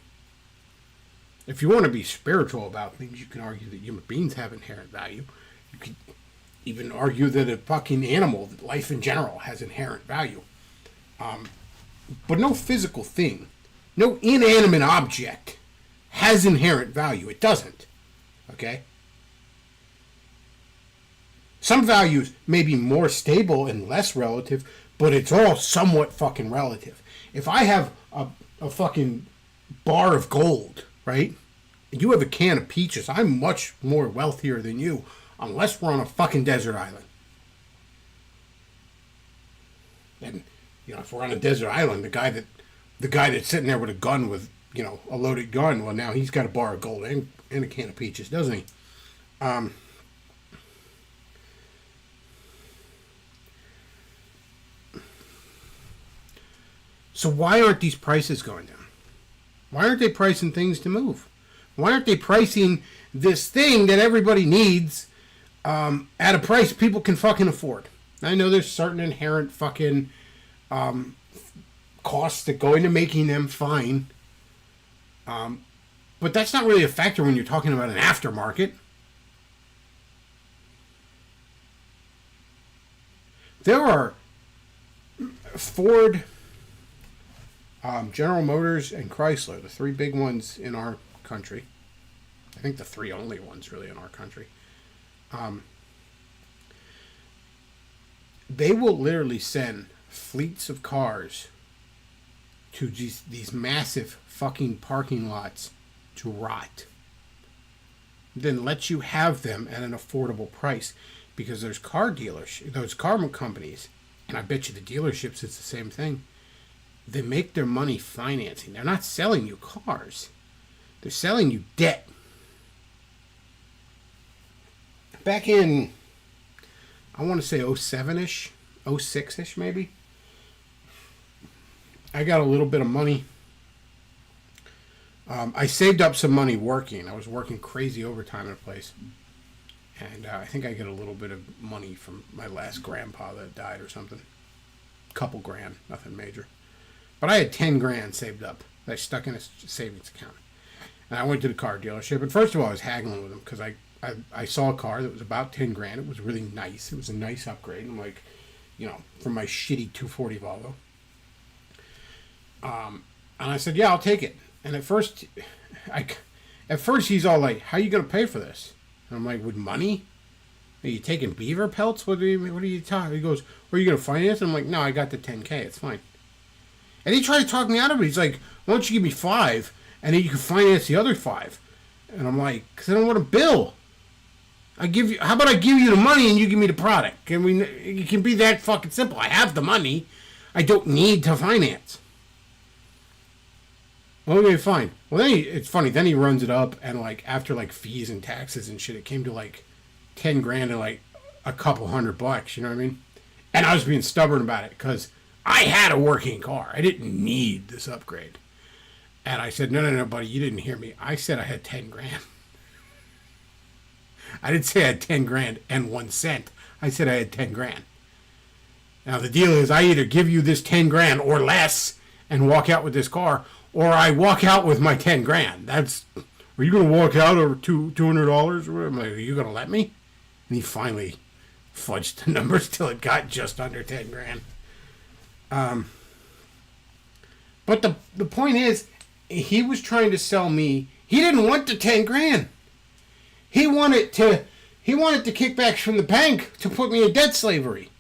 If you want to be spiritual about things, you can argue that human beings have inherent value. You could even argue that a fucking animal, that life in general, has inherent value. But no physical thing, no inanimate object has inherent value. It doesn't. Okay? Some values may be more stable and less relative, but it's all somewhat fucking relative. If I have a fucking bar of gold, right? And you have a can of peaches, I'm much more wealthier than you, unless we're on a fucking desert island. And if we're on a desert island, the guy that's sitting there with a gun with a loaded gun, well, now he's got a bar of gold and a can of peaches, doesn't he? So why aren't these prices going down? Why aren't they pricing things to move? Why aren't they pricing this thing that everybody needs at a price people can fucking afford? I know there's certain inherent fucking costs that go into making them fine. But that's not really a factor when you're talking about an aftermarket. There are Ford, General Motors, and Chrysler, the three big ones in our country. I think the three only ones really in our country. They will literally send fleets of cars to these massive fucking parking lots to rot. Then let you have them at an affordable price, because those car companies, and I bet you the dealerships it's the same thing. They make their money financing. They're not selling you cars. They're selling you debt. Back in, I want to say 07-ish, 06-ish maybe, I got a little bit of money. I saved up some money working. I was working crazy overtime at a place. And I think I got a little bit of money from my last grandpa that died or something. Couple grand, nothing major. But I had 10 grand saved up that I stuck in a savings account. And I went to the car dealership. And first of all, I was haggling with them because I saw a car that was about 10 grand. It was really nice. It was a nice upgrade. I'm like, from my shitty 240 Volvo. And I said, yeah, I'll take it. And at first he's all like, how are you going to pay for this? And I'm like, with money? Are you taking beaver pelts? What are you talking? He goes, are you going to finance it? I'm like, no, I got the 10K. It's fine. And he tried to talk me out of it. He's like, why don't you give me 5 and then you can finance the other 5? And I'm like, because I don't want a bill. How about I give you the money and you give me the product? It can be that fucking simple. I have the money. I don't need to finance. Okay, fine. Well, then it's funny. Then he runs it up, and after fees and taxes and shit, it came to 10 grand and a couple $100. You know what I mean? And I was being stubborn about it because I had a working car. I didn't need this upgrade. And I said, no, buddy, you didn't hear me. I said I had 10 grand. I didn't say I had 10 grand and 1 cent. I said I had 10 grand. Now the deal is I either give you this 10 grand or less and walk out with this car, or I walk out with my 10 grand. Are you going to walk out over $200? I'm like, are you going to let me? And he finally fudged the numbers till it got just under 10 grand. But the point is, he was trying to sell me. He didn't want the 10 grand. He wanted the kickbacks from the bank to put me in debt slavery.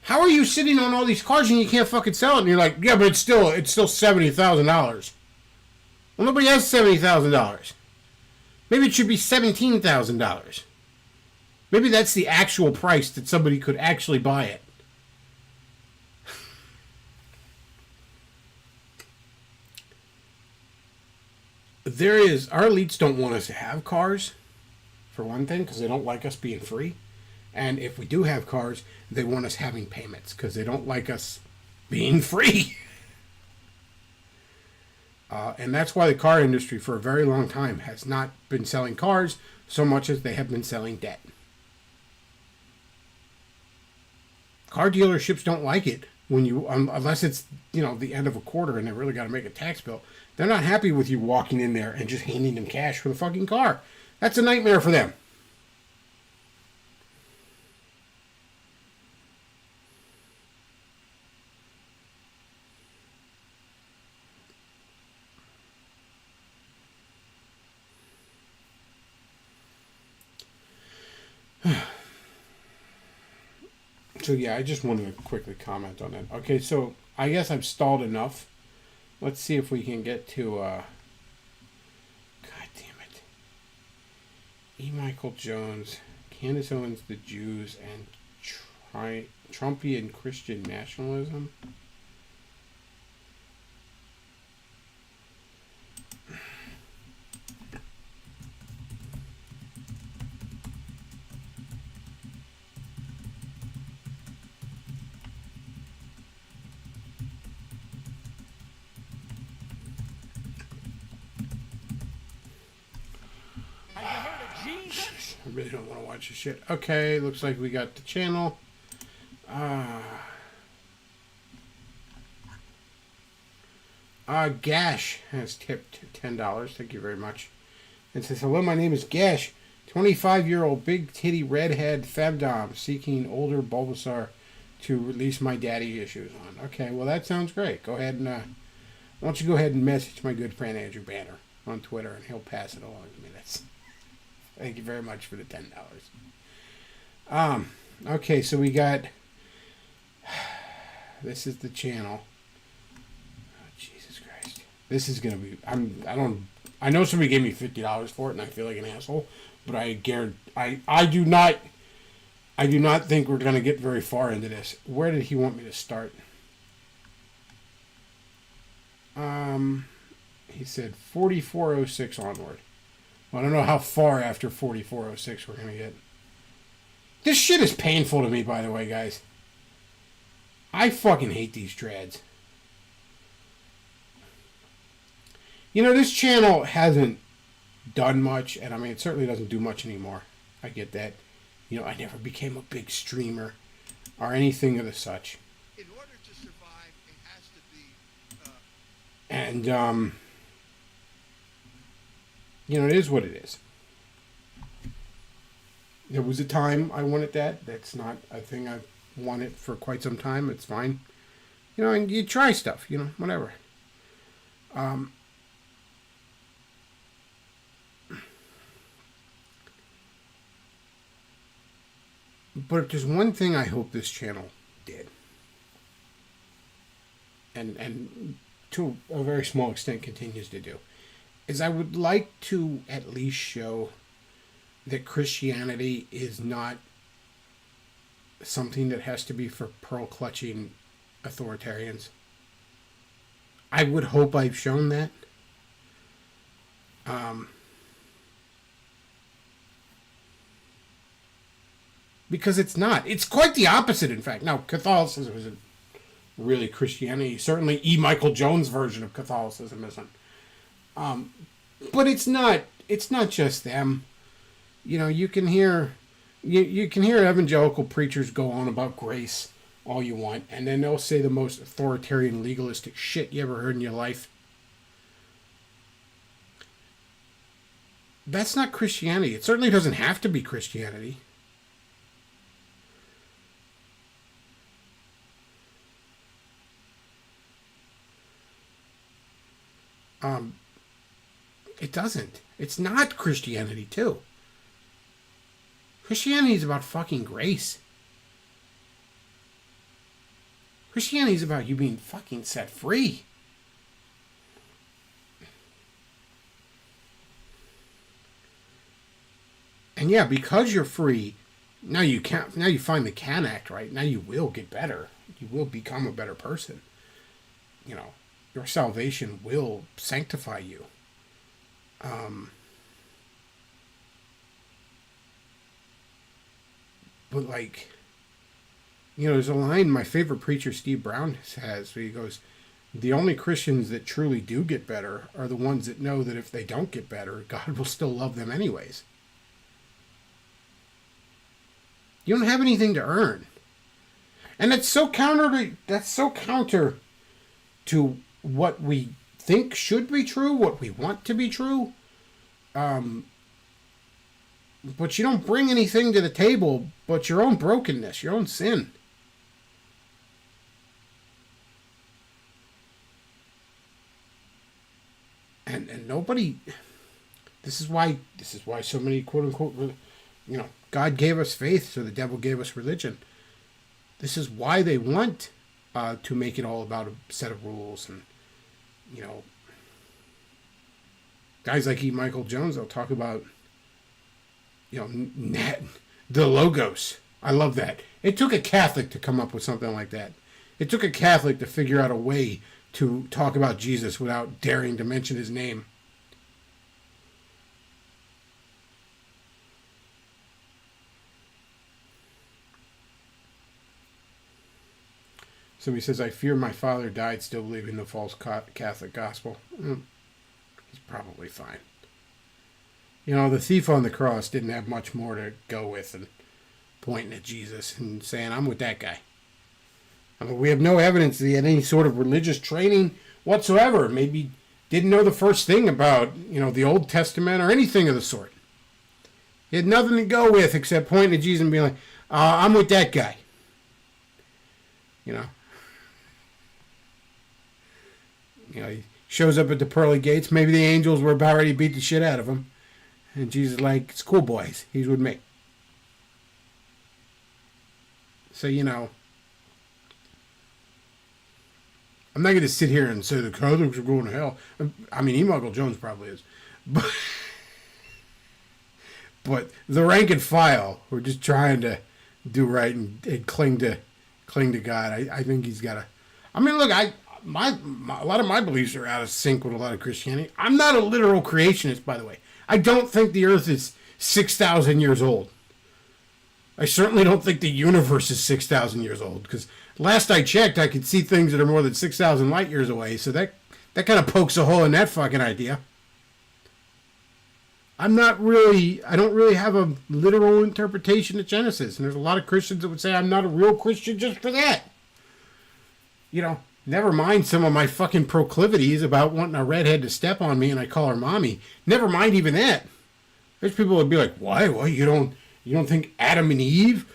How are you sitting on all these cars and you can't fucking sell it? And you're like, yeah, but it's still $70,000. Well, nobody has $70,000. Maybe it should be $17,000. Maybe that's the actual price that somebody could actually buy it. Our elites don't want us to have cars, for one thing, because they don't like us being free. And if we do have cars, they want us having payments because they don't like us being free. And that's why the car industry for a very long time has not been selling cars so much as they have been selling debt. Car dealerships don't like it when unless it's, the end of a quarter and they really got to make a tax bill. They're not happy with you walking in there and just handing them cash for the fucking car. That's a nightmare for them. So yeah, I just wanted to quickly comment on that. Okay, so I guess I've stalled enough. Let's see if we can get to God damn it. E. Michael Jones, Candace Owens, the Jews, and Trumpian Christian nationalism. Have you heard of Jesus? I really don't want to watch this shit. Okay, looks like we got the channel. Gash has tipped $10. Thank you very much. And says, hello, my name is Gash, 25-year-old big titty redhead femdom seeking older Bulbasaur to release my daddy issues on. Okay, well, that sounds great. Go ahead and, why don't you go ahead and message my good friend Andrew Banner on Twitter, and he'll pass it along to me. Thank you very much for the $10. Okay, so we got, this is the channel. Oh, Jesus Christ. This is going to be, I know somebody gave me $50 for it, and I feel like an asshole, but I do not think we're going to get very far into this. Where did he want me to start? He said 4406 onward. Well, I don't know how far after 4406 we're going to get. This shit is painful to me, by the way, guys. I fucking hate these dreads. You know, this channel hasn't done much, and I mean, it certainly doesn't do much anymore. I get that. You know, I never became a big streamer or anything of the such. In order to survive, it has to be... And, you know, it is what it is. There was a time I wanted that. That's not a thing I've wanted for quite some time. It's fine. You know, and you try stuff, you know, whatever. But if there's one thing I hope this channel did, and to a very small extent continues to do, is I would like to at least show that Christianity is not something that has to be for pearl-clutching authoritarians. I would hope I've shown that. Because it's not. It's quite the opposite, in fact. Now, Catholicism isn't really Christianity. Certainly E. Michael Jones' version of Catholicism isn't. But it's not just them. You know, you can hear you can hear evangelical preachers go on about grace all you want, and then they'll say the most authoritarian, legalistic shit you ever heard in your life. That's not Christianity. It certainly doesn't have to be Christianity. It doesn't. It's not Christianity, too. Christianity is about fucking grace. Christianity is about you being fucking set free. And yeah, because you're free, now you finally can act right. Now you will get better. You will become a better person. You know, your salvation will sanctify you. But like, you know, there's a line my favorite preacher Steve Brown has where he goes, the only Christians that truly do get better are the ones that know that if they don't get better, God will still love them anyways. You don't have anything to earn. And that's so counter to what we think should be true, what we want to be true. But you don't bring anything to the table but your own brokenness, your own sin. And nobody, this is why so many quote unquote God gave us faith, so the devil gave us religion. This is why they want to make it all about a set of rules. And, guys like E. Michael Jones, they'll talk about, the logos. I love that. It took a Catholic to come up with something like that. It took a Catholic to figure out a way to talk about Jesus without daring to mention his name. Somebody says, I fear my father died still believing the false Catholic gospel. He's probably fine. The thief on the cross didn't have much more to go with than pointing at Jesus and saying, I'm with that guy. I mean, we have no evidence that he had any sort of religious training whatsoever. Maybe didn't know the first thing about, the Old Testament or anything of the sort. He had nothing to go with except pointing at Jesus and being like, I'm with that guy. He shows up at the pearly gates. Maybe the angels were about ready to beat the shit out of him. And Jesus is like, it's cool, boys. He's with me. So, I'm not going to sit here and say the Catholics are going to hell. I mean, E. Michael Jones probably is. But the rank and file who are just trying to do right and cling to God, I think he's got to... I mean, look, a lot of my beliefs are out of sync with a lot of Christianity. I'm not a literal creationist, by the way. I don't think the earth is 6,000 years old. I certainly don't think the universe is 6,000 years old, because last I checked, I could see things that are more than 6,000 light years away, so that kind of pokes a hole in that fucking idea. I don't really have a literal interpretation of Genesis, and there's a lot of Christians that would say I'm not a real Christian just for that. Never mind some of my fucking proclivities about wanting a redhead to step on me and I call her mommy. Never mind even that. There's people that would be like, why? Well, you don't think Adam and Eve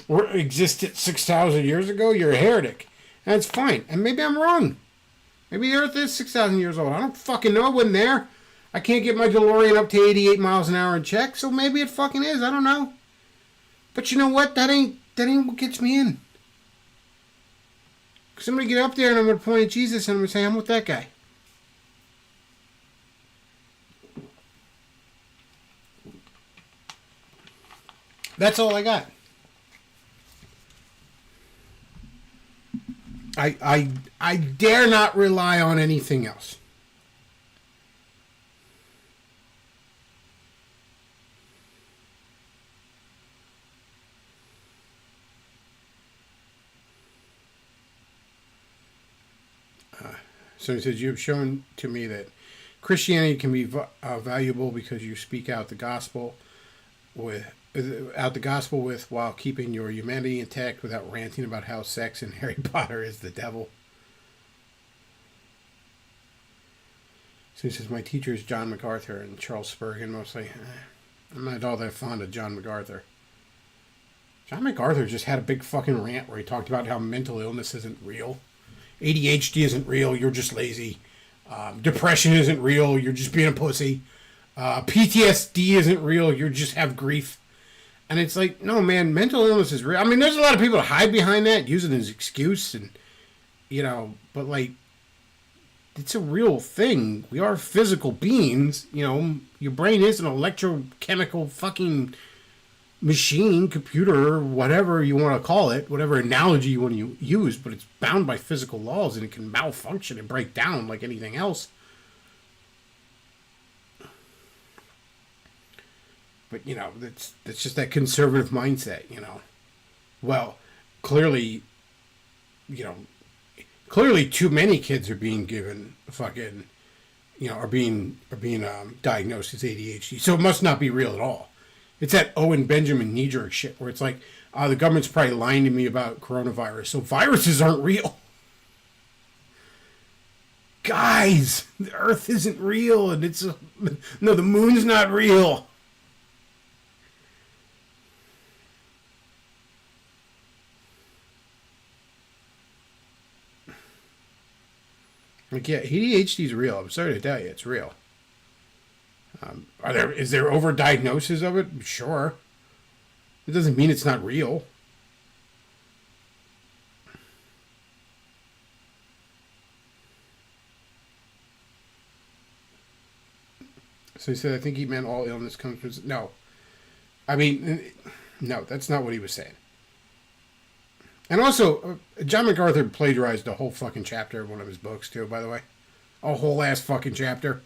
existed 6,000 years ago? You're a heretic. That's fine. And maybe I'm wrong. Maybe the earth is 6,000 years old. I don't fucking know. I wasn't there. I can't get my DeLorean up to 88 miles an hour and check, so maybe it fucking is. I don't know. But you know what? That ain't what gets me in. Because I'm going to get up there and I'm going to point at Jesus and I'm going to say, I'm with that guy. That's all I got. I dare not rely on anything else. So he says, you have shown to me that Christianity can be valuable because you speak out the gospel with while keeping your humanity intact without ranting about how sex and Harry Potter is the devil. So he says, my teacher is John MacArthur and Charles Spurgeon mostly. I'm not all that fond of John MacArthur. John MacArthur just had a big fucking rant where he talked about how mental illness isn't real. ADHD isn't real, you're just lazy. Depression isn't real, you're just being a pussy. PTSD isn't real, you just have grief. And it's like, no, man, mental illness is real. I mean, there's a lot of people that hide behind that, use it as an excuse, and, but, like, it's a real thing. We are physical beings, your brain is an electrochemical fucking machine, computer, whatever you want to call it, whatever analogy you want to use, but it's bound by physical laws and it can malfunction and break down like anything else. But, that's just that conservative mindset, Well, clearly too many kids are being given fucking, are being diagnosed as ADHD. So it must not be real at all. It's that Owen Benjamin knee-jerk shit where it's like, the government's probably lying to me about coronavirus, so viruses aren't real. Guys, the Earth isn't real, and the moon's not real. Like, yeah, ADHD is real. I'm sorry to tell you, it's real. Is there overdiagnosis of it? Sure. It doesn't mean it's not real. So he said, I think he meant all illness comes from... No. I mean, no, that's not what he was saying. And also, John MacArthur plagiarized a whole fucking chapter of one of his books, too, by the way. A whole ass fucking chapter.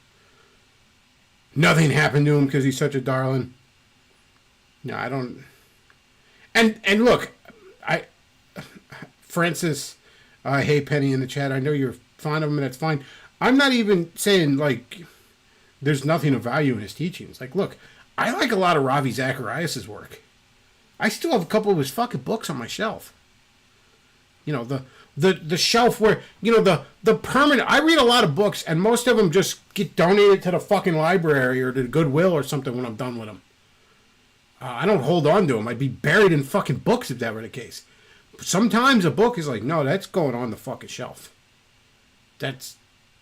Nothing happened to him because he's such a darling. No, I don't... And look, Francis, hey Penny in the chat, I know you're fond of him and that's fine. I'm not even saying, like, there's nothing of value in his teachings. Like, look, I like a lot of Ravi Zacharias' work. I still have a couple of his fucking books on my shelf. You know, the shelf where, you know, the permanent... I read a lot of books, and most of them just get donated to the fucking library or to Goodwill or something when I'm done with them. I don't hold on to them. I'd be buried in fucking books if that were the case. But sometimes a book is like, no, that's going on the fucking shelf. That's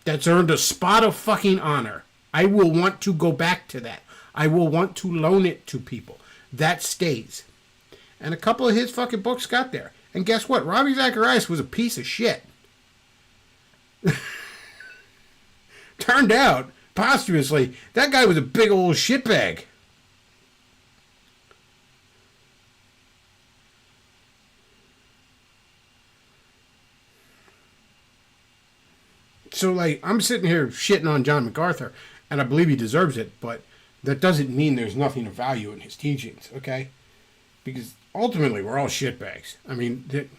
earned a spot of fucking honor. I will want to go back to that. I will want to loan it to people. That stays. And a couple of his fucking books got there. And guess what? Ravi Zacharias was a piece of shit. Turned out, posthumously, that guy was a big old shitbag. So, like, I'm sitting here shitting on John MacArthur, and I believe he deserves it, but that doesn't mean there's nothing of value in his teachings, okay? Because ultimately, we're all shitbags. I mean,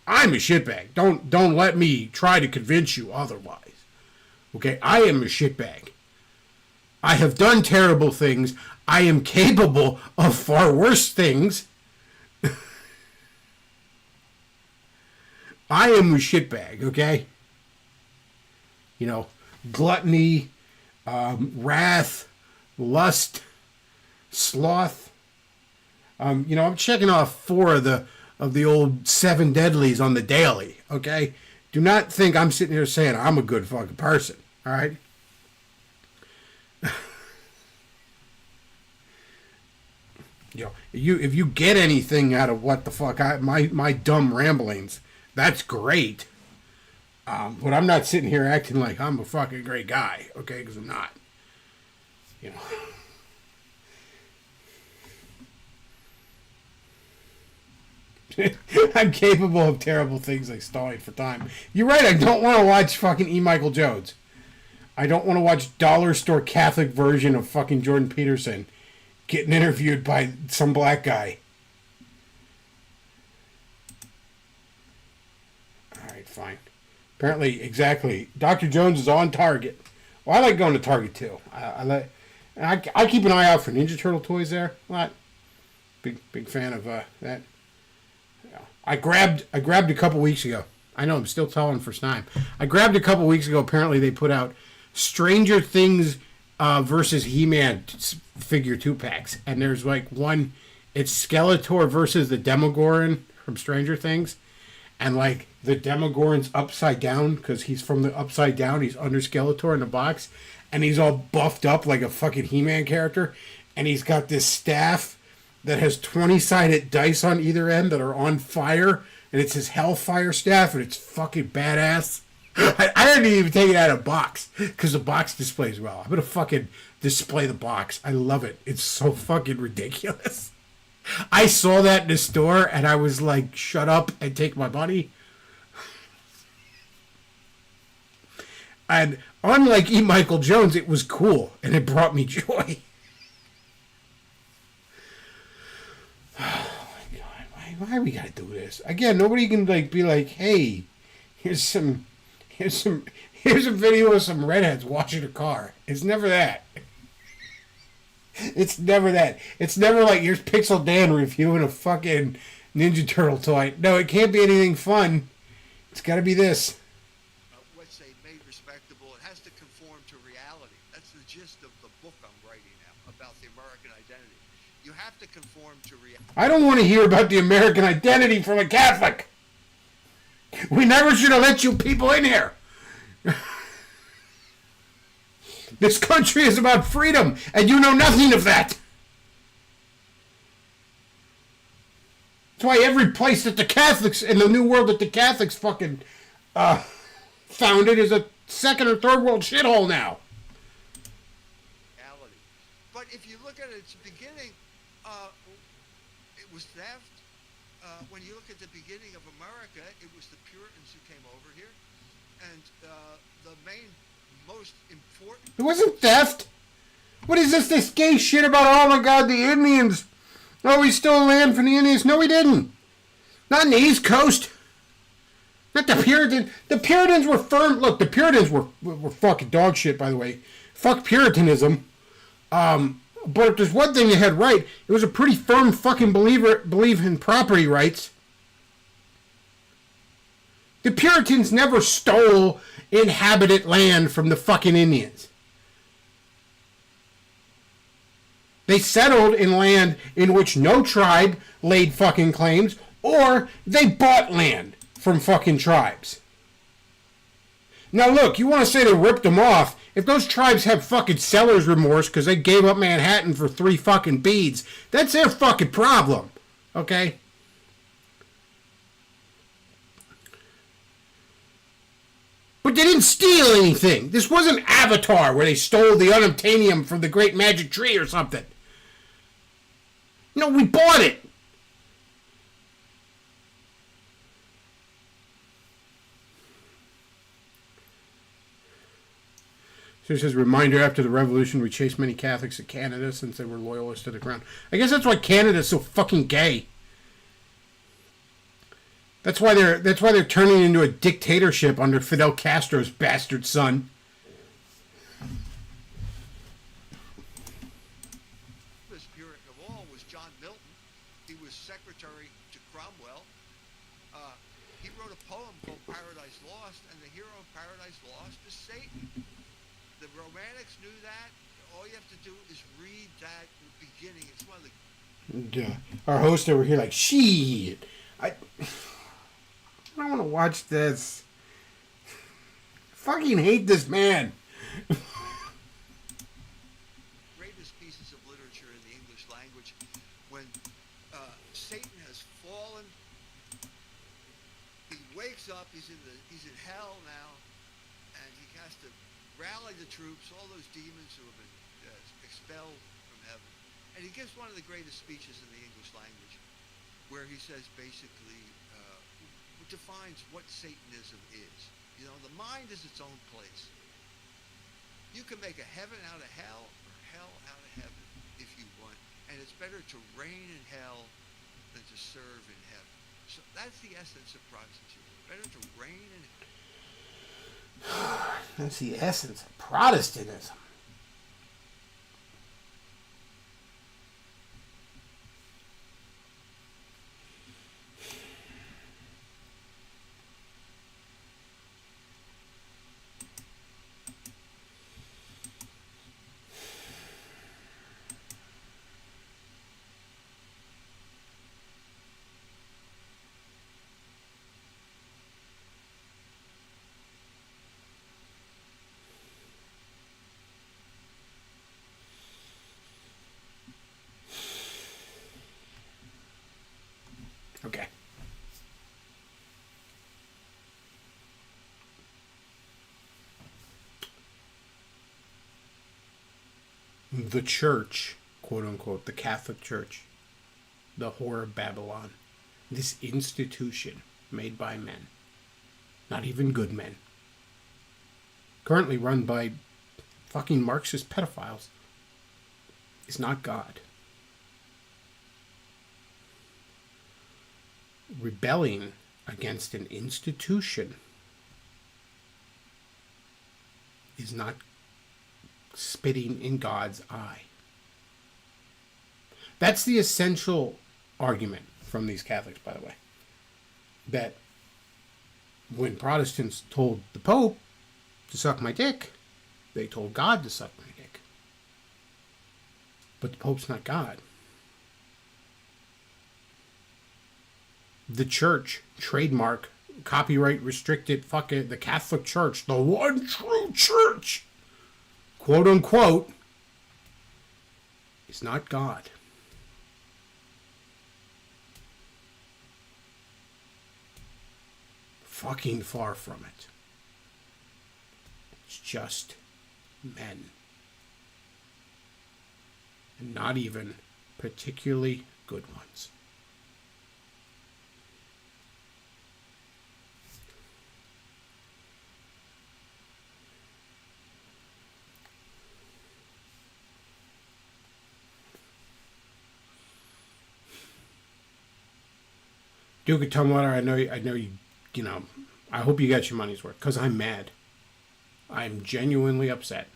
I'm a shitbag. Don't let me try to convince you otherwise. Okay? I am a shitbag. I have done terrible things. I am capable of far worse things. I am a shitbag, okay? You know, gluttony, wrath, lust, sloth. You know, I'm checking off 4 of the old 7 deadlies on the daily, okay? Do not think I'm sitting here saying I'm a good fucking person, all right? You know, if you get anything out of what the fuck my dumb ramblings, that's great. But I'm not sitting here acting like I'm a fucking great guy, okay? Because I'm not. You know. I'm capable of terrible things like stalling for time. You're right, I don't want to watch fucking E. Michael Jones. I don't want to watch dollar store Catholic version of fucking Jordan Peterson getting interviewed by some black guy. Alright, fine. Apparently, exactly. Dr. Jones is on Target. Well, I like going to Target too. I keep an eye out for Ninja Turtle toys there. A lot. Big fan of that. Yeah. I grabbed a couple weeks ago. I know I'm still telling first time. I grabbed a couple weeks ago. Apparently, they put out Stranger Things versus He-Man figure 2-packs, and there's like one. It's Skeletor versus the Demogorgon from Stranger Things. And, like, the Demogorgon's upside down because he's from the upside down. He's under Skeletor in the box. And he's all buffed up like a fucking He-Man character. And he's got this staff that has 20-sided dice on either end that are on fire. And it's his Hellfire staff. And it's fucking badass. I didn't even take it out of the box because the box displays well. I'm going to fucking display the box. I love it. It's so fucking ridiculous. I saw that in the store, and I was like, shut up and take my money. And unlike E. Michael Jones, it was cool, and it brought me joy. Oh, my God. Why we gotta do this? Again, nobody can, like, be like, hey, here's a video of some redheads washing a car. It's never that. It's never that. It's never like here's Pixel Dan reviewing a fucking Ninja Turtle toy. No, it can't be anything fun. It's got to be this. Let's say made respectable. It has to conform to reality. That's the gist of the book I'm writing now about the American identity. You have to conform to reality. I don't want to hear about the American identity from a Catholic. We never should have let you people in here. This country is about freedom, and you know nothing of that. That's why every place that the Catholics, in the New World that the Catholics fucking founded is a second or third world shithole now. Reality. But if you look at its beginning, it was theft. When you look at the beginning of America, it was the Puritans who came over here. And the most important... It wasn't theft. What is this gay shit about, oh my God, the Indians? Oh, we stole land from the Indians. No, we didn't. Not in the East Coast. Not the Puritans. The Puritans were firm. Look, the Puritans were fucking dog shit, by the way. Fuck Puritanism. But if there's one thing they had right, it was a pretty firm fucking belief in property rights. The Puritans never stole inhabited land from the fucking Indians. They settled in land in which no tribe laid fucking claims, or they bought land from fucking tribes. Now look, you want to say they ripped them off. If those tribes have fucking seller's remorse because they gave up Manhattan for 3 fucking beads, that's their fucking problem. Okay? But they didn't steal anything. This wasn't Avatar where they stole the unobtainium from the great magic tree or something. No, we bought it. So it says, reminder, after the revolution, we chased many Catholics to Canada since they were loyalists to the crown. I guess that's why Canada's so fucking gay. That's why they're turning into a dictatorship under Fidel Castro's bastard son. This Puritan of all was John Milton. He was secretary to Cromwell. He wrote a poem called Paradise Lost, and the hero of Paradise Lost is Satan. The Romantics knew that. All you have to do is read that in the beginning. It's one of the... And, our host over here like, shit. I don't want to watch this. I fucking hate this man. greatest pieces of literature in the English language. When Satan has fallen, he wakes up. He's in hell now, and he has to rally the troops, all those demons who have been expelled from heaven. And he gives one of the greatest speeches in the English language, where he says basically, defines what Satanism is. You know, the mind is its own place. You can make a heaven out of hell or hell out of heaven if you want. And it's better to reign in hell than to serve in heaven. So that's the essence of Protestantism. Better to reign in hell. That's the essence of Protestantism. Okay. The church, quote unquote, the Catholic Church, the whore of Babylon, this institution made by men, not even good men, currently run by fucking Marxist pedophiles, is not God. Rebelling against an institution is not spitting in God's eye. That's the essential argument from these Catholics, by the way. That when Protestants told the Pope to suck my dick, they told God to suck my dick. But the Pope's not God. The church, trademark, copyright restricted, fuck it, the Catholic Church, the one true church, quote unquote, is not God. Fucking far from it. It's just men. And not even particularly good ones. Duke of Tumwater, I know you, I hope you got your money's worth, because I'm mad. I'm genuinely upset.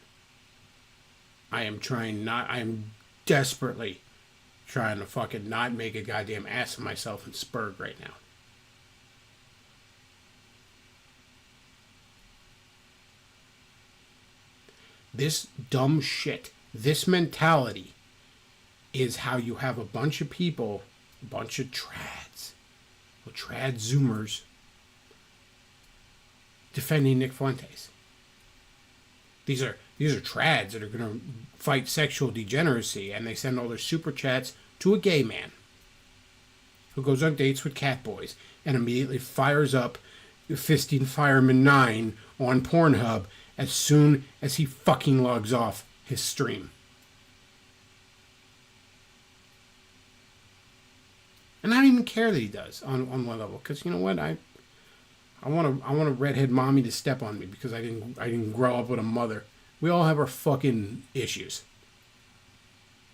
I am desperately trying to fucking not make a goddamn ass of myself in Spurg right now. This dumb shit, this mentality is how you have a bunch of people, a bunch of trads, trad zoomers defending Nick Fuentes. These are trads that are going to fight sexual degeneracy, and they send all their super chats to a gay man who goes on dates with cat boys and immediately fires up Fisting Fireman 9 on Pornhub as soon as he fucking logs off his stream. And I don't even care that he does on one level, because you know what, I want a redhead mommy to step on me because I didn't grow up with a mother. We all have our fucking issues,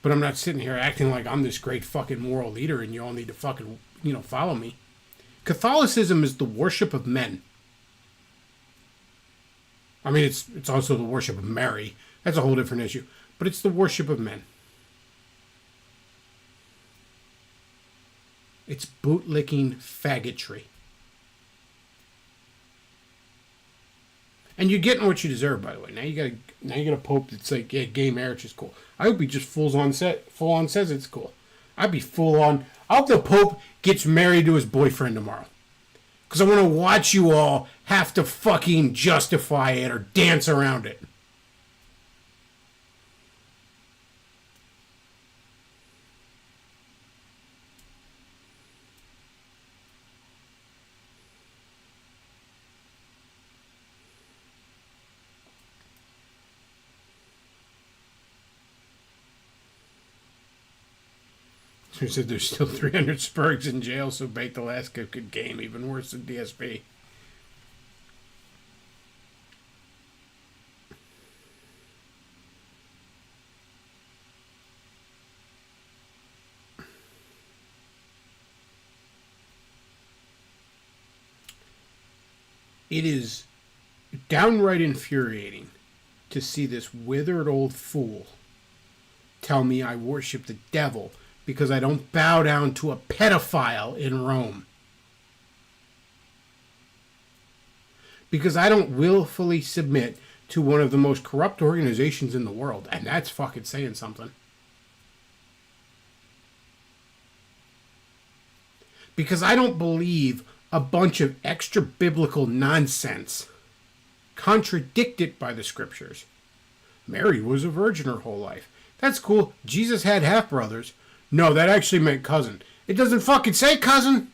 but I'm not sitting here acting like I'm this great fucking moral leader and you all need to fucking follow me. Catholicism is the worship of men. I mean, it's also the worship of Mary. That's a whole different issue, but it's the worship of men. It's bootlicking faggotry. And you're getting what you deserve, by the way. Now you got a pope that's like, yeah, gay marriage is cool. I hope he just full on says it's cool. I'd be full on. I hope the pope gets married to his boyfriend tomorrow, because I want to watch you all have to fucking justify it or dance around it. Who said there's still 300 Spurgs in jail, so Baked Alaska could game even worse than DSP. It is downright infuriating to see this withered old fool tell me I worship the devil because I don't bow down to a pedophile in Rome. Because I don't willfully submit to one of the most corrupt organizations in the world. And that's fucking saying something. Because I don't believe a bunch of extra biblical nonsense contradicted by the scriptures. Mary was a virgin her whole life. That's cool. Jesus had half-brothers. No, that actually meant cousin. It doesn't fucking say cousin.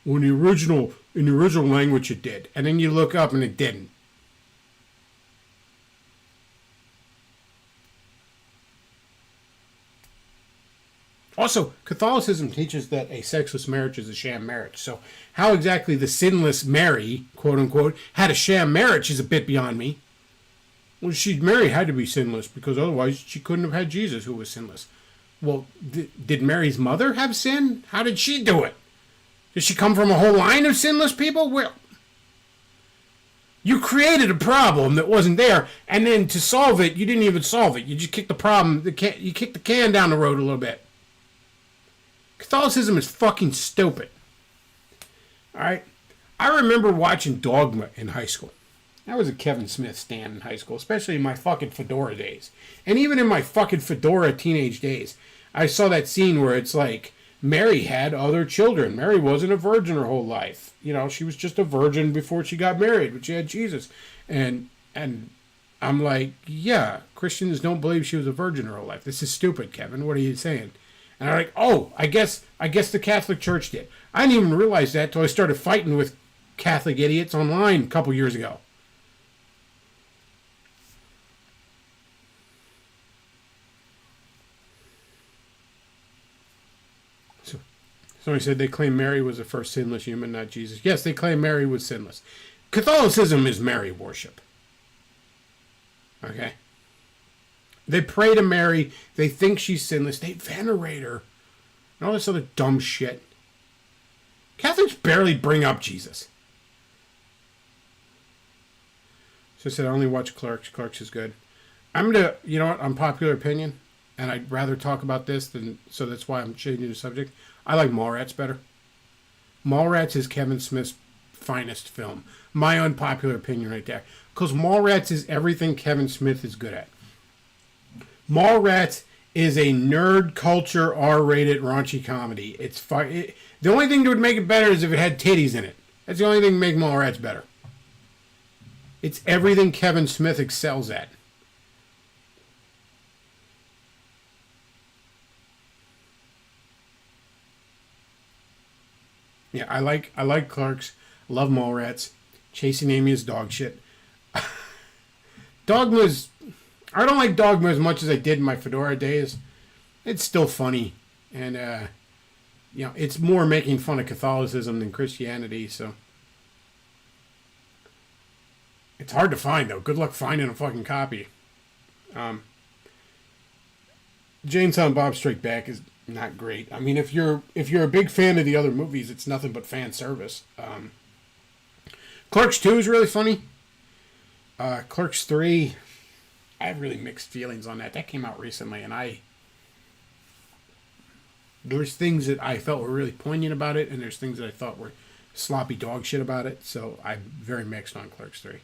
Well, in the original language it did. And then you look up and it didn't. Also, Catholicism teaches that a sexless marriage is a sham marriage. So how exactly the sinless Mary, quote unquote, had a sham marriage is a bit beyond me. Well, Mary had to be sinless because otherwise she couldn't have had Jesus, who was sinless. Well, did Mary's mother have sin? How did she do it? Did she come from a whole line of sinless people? Well, you created a problem that wasn't there, and then to solve it, you didn't even solve it. You just kicked you kicked the can down the road a little bit. Catholicism is fucking stupid. Alright? I remember watching Dogma in high school. I was a Kevin Smith stan in high school, especially in my fucking fedora days. And even in my fucking fedora teenage days, I saw that scene where it's like, Mary had other children. Mary wasn't a virgin her whole life. She was just a virgin before she got married, but she had Jesus. And I'm like, yeah, Christians don't believe she was a virgin her whole life. This is stupid, Kevin. What are you saying? And I'm like, oh, I guess the Catholic Church did. I didn't even realize that till I started fighting with Catholic idiots online a couple years ago. So, somebody said they claim Mary was the first sinless human, not Jesus. Yes, they claim Mary was sinless. Catholicism is Mary worship. Okay? They pray to Mary. They think she's sinless. They venerate her. And all this other dumb shit. Catholics barely bring up Jesus. So I said, I only watch Clerks. Clerks is good. I'm going to, you know what, unpopular opinion, and I'd rather talk about this than, so that's why I'm changing the subject. I like Mallrats better. Mallrats is Kevin Smith's finest film. My unpopular opinion right there. Because Mallrats is everything Kevin Smith is good at. Mallrats is a nerd culture R-rated raunchy comedy. It's the only thing that would make it better is if it had titties in it. That's the only thing that make Mallrats better. It's everything Kevin Smith excels at. Yeah, I like Clerks. Love Mallrats. Chasing Amy is dog shit. Dogma's... I don't like Dogma as much as I did in my Fedora days. It's still funny. And, you know, it's more making fun of Catholicism than Christianity, so... It's hard to find, though. Good luck finding a fucking copy. Jane Silent Bob Strike Back is not great. I mean, if you're a big fan of the other movies, it's nothing but fan service. Clerks 2 is really funny. Clerks 3... I have really mixed feelings on that. That came out recently, and there's things that I felt were really poignant about it, and there's things that I thought were sloppy dog shit about it, so I'm very mixed on Clerks 3.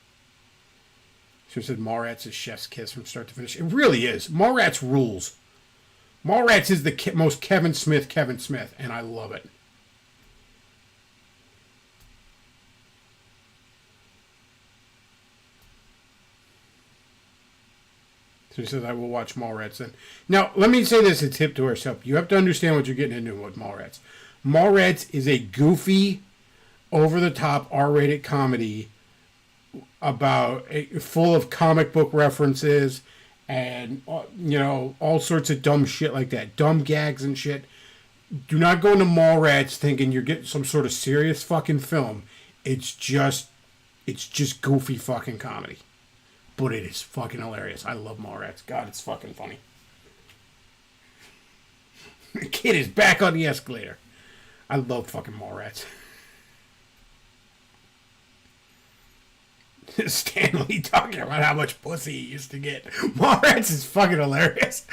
So I said Mallrats is chef's kiss from start to finish. It really is. Mallrats rules. Mallrats is the most Kevin Smith, and I love it. So he says, I will watch Mallrats then. Now, let me say this, a tip to ourselves. You have to understand what you're getting into with Mallrats. Mallrats is a goofy, over-the-top, R-rated comedy about full of comic book references and, you know, all sorts of dumb shit like that. Dumb gags and shit. Do not go into Mallrats thinking you're getting some sort of serious fucking film. It's just goofy fucking comedy. But it is fucking hilarious. I love Mallrats. God, it's fucking funny. The kid is back on the escalator. I love fucking Mallrats. Stanley talking about how much pussy he used to get. Mallrats is fucking hilarious.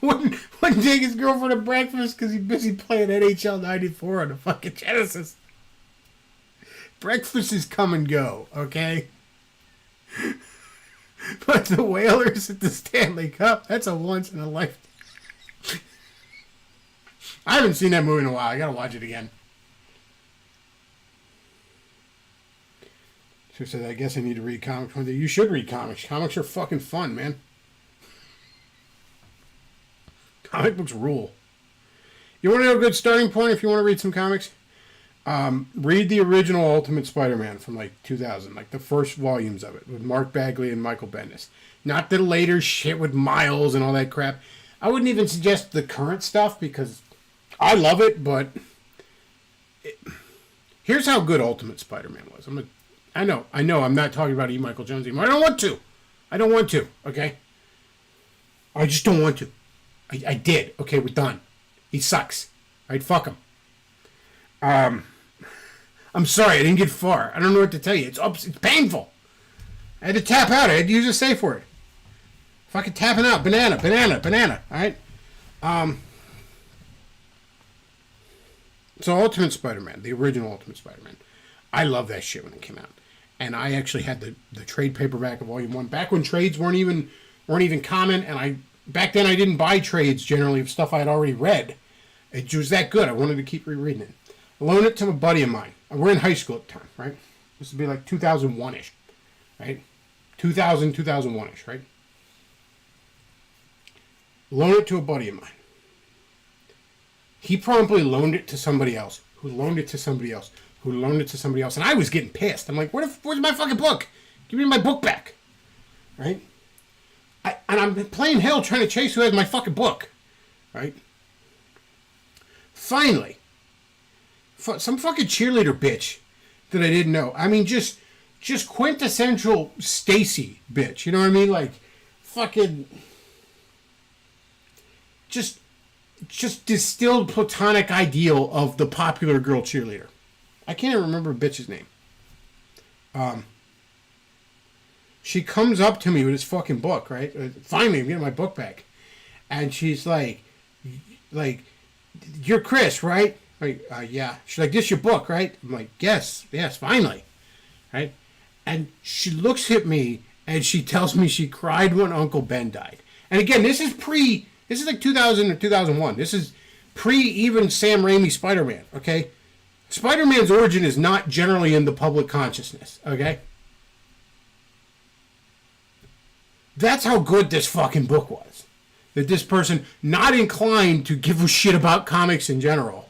wouldn't take his girlfriend to breakfast because he's busy playing NHL 94 on the fucking Genesis. Breakfast is come and go, okay? But the Whalers at the Stanley Cup, that's a once in a lifetime. I haven't seen that movie in a while. I gotta watch it again. So said, I guess I need to read comics one day. You should read comics. Comics are fucking fun, man. Comic books rule. You want to know a good starting point if you want to read some comics? Read the original Ultimate Spider-Man from like 2000, like the first volumes of it with Mark Bagley and Michael Bendis. Not the later shit with Miles and all that crap. I wouldn't even suggest the current stuff because I love it, but here's how good Ultimate Spider-Man was. I know, I'm not talking about E. Michael Jones anymore. I don't want to, okay? I just don't want to. I did. Okay, we're done. He sucks. All right, fuck him. I'm sorry, I didn't get far. I don't know what to tell you. It's painful. I had to tap out. I had to use a safe word. Fucking tapping out. Banana. Alright? So Ultimate Spider-Man, the original Ultimate Spider-Man. I love that shit when it came out. And I actually had the trade paperback of Volume 1. Back when trades weren't even common, and back then I didn't buy trades generally of stuff I had already read. It was that good. I wanted to keep rereading it. loan it to a buddy of mine. We're in high school at the time, right? This would be like 2001-ish, right? 2001-ish, right? Loan it to a buddy of mine. He promptly loaned it to somebody else, who loaned it to somebody else, who loaned it to somebody else. And I was getting pissed. I'm like, where's my fucking book? Give me my book back. Right? And I'm playing hell trying to chase who has my fucking book. Right? Finally, some fucking cheerleader bitch that I didn't know. I mean, just quintessential Stacy bitch. You know what I mean? Like, fucking... Just distilled platonic ideal of the popular girl cheerleader. I can't even remember a bitch's name. She comes up to me with this fucking book, right? Finally, I'm getting my book back. And she's like, you're Chris, right? Like, yeah. She's like, this your book, right? I'm like, yes, finally. Right? And she looks at me and she tells me she cried when Uncle Ben died. And again, this is like 2000 or 2001. This is even Sam Raimi Spider-Man, okay? Spider-Man's origin is not generally in the public consciousness, okay? That's how good this fucking book was. That this person, not inclined to give a shit about comics in general,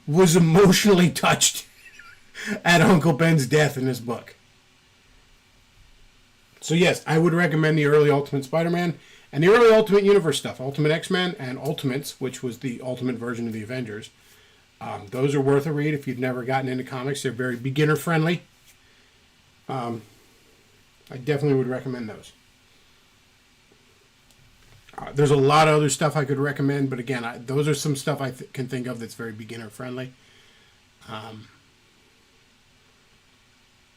was emotionally touched at Uncle Ben's death in this book. So yes, I would recommend the early Ultimate Spider-Man and the early Ultimate Universe stuff. Ultimate X-Men and Ultimates, which was the ultimate version of the Avengers. Those are worth a read if you've never gotten into comics. They're very beginner-friendly. I definitely would recommend those. There's a lot of other stuff I could recommend, but again, those are some stuff I can think of that's very beginner-friendly.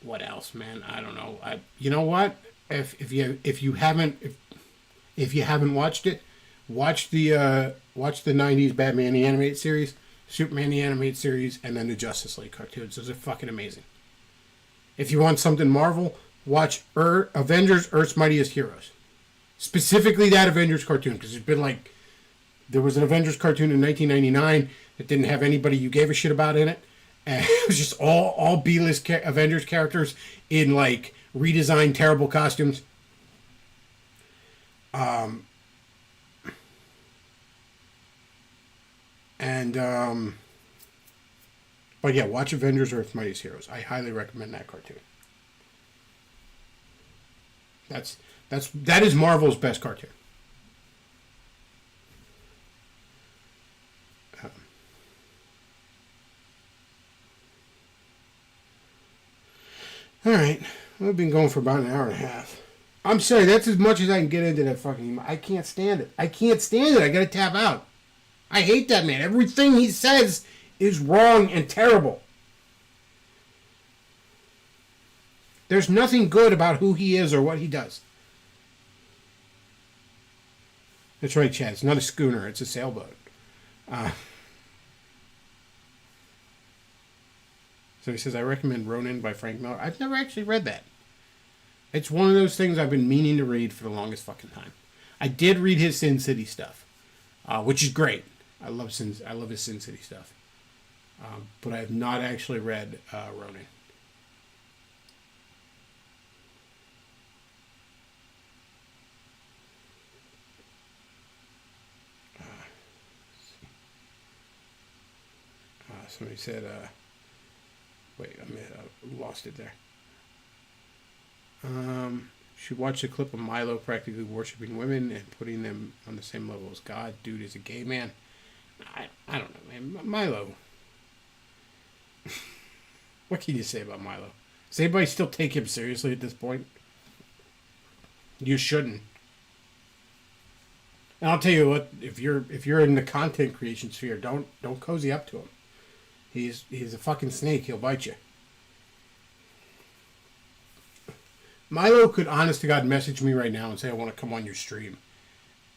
What else, man? I don't know. You know what? If you haven't watched it, watch the 90s Batman the Animated Series, Superman the Animated Series, and then the Justice League cartoons. Those are fucking amazing. If you want something Marvel, watch Avengers Earth's Mightiest Heroes. Specifically that Avengers cartoon, because there was an Avengers cartoon in 1999 that didn't have anybody you gave a shit about in it. And it was just all B-list Avengers characters in like redesigned terrible costumes. But yeah, watch Avengers Earth's Mightiest Heroes. I highly recommend that cartoon. That is Marvel's best cartoon. All right, we've been going for about an hour and a half. I'm sorry, that's as much as I can get into that fucking... I can't stand it. I gotta tap out. I hate that man. Everything he says is wrong and terrible. There's nothing good about who he is or what he does. That's right, Chad. It's not a schooner. It's a sailboat. So he says, I recommend Ronin by Frank Miller. I've never actually read that. It's one of those things I've been meaning to read for the longest fucking time. I did read his Sin City stuff, which is great. I love his Sin City stuff. But I have not actually read Ronin. Somebody said, wait a minute, I lost it there. Should watch a clip of Milo practically worshiping women and putting them on the same level as God. Dude is a gay man. I don't know, man. Milo. What can you say about Milo? Does anybody still take him seriously at this point? You shouldn't. And I'll tell you what, if you're in the content creation sphere, don't cozy up to him. He's a fucking snake. He'll bite you. Milo could, honest to God, message me right now and say, I want to come on your stream.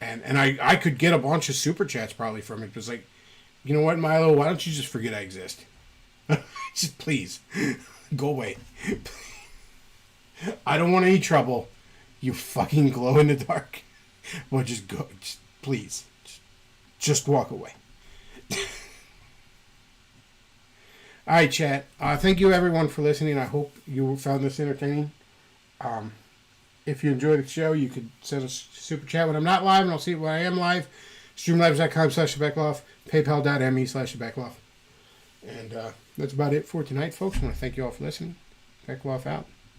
And I could get a bunch of super chats probably from it. It was like, you know what, Milo? Why don't you just forget I exist? Just please. Go away. I don't want any trouble. You fucking glow in the dark. Well, just go. Just, please. Just walk away. All right, chat. Thank you, everyone, for listening. I hope you found this entertaining. If you enjoyed the show, you could send us a super chat when I'm not live, and I'll see it when I am live. Streamlabs.com/thebechtloff, paypal.me/thebechtloff. And that's about it for tonight, folks. I want to thank you all for listening. Bechtloff out.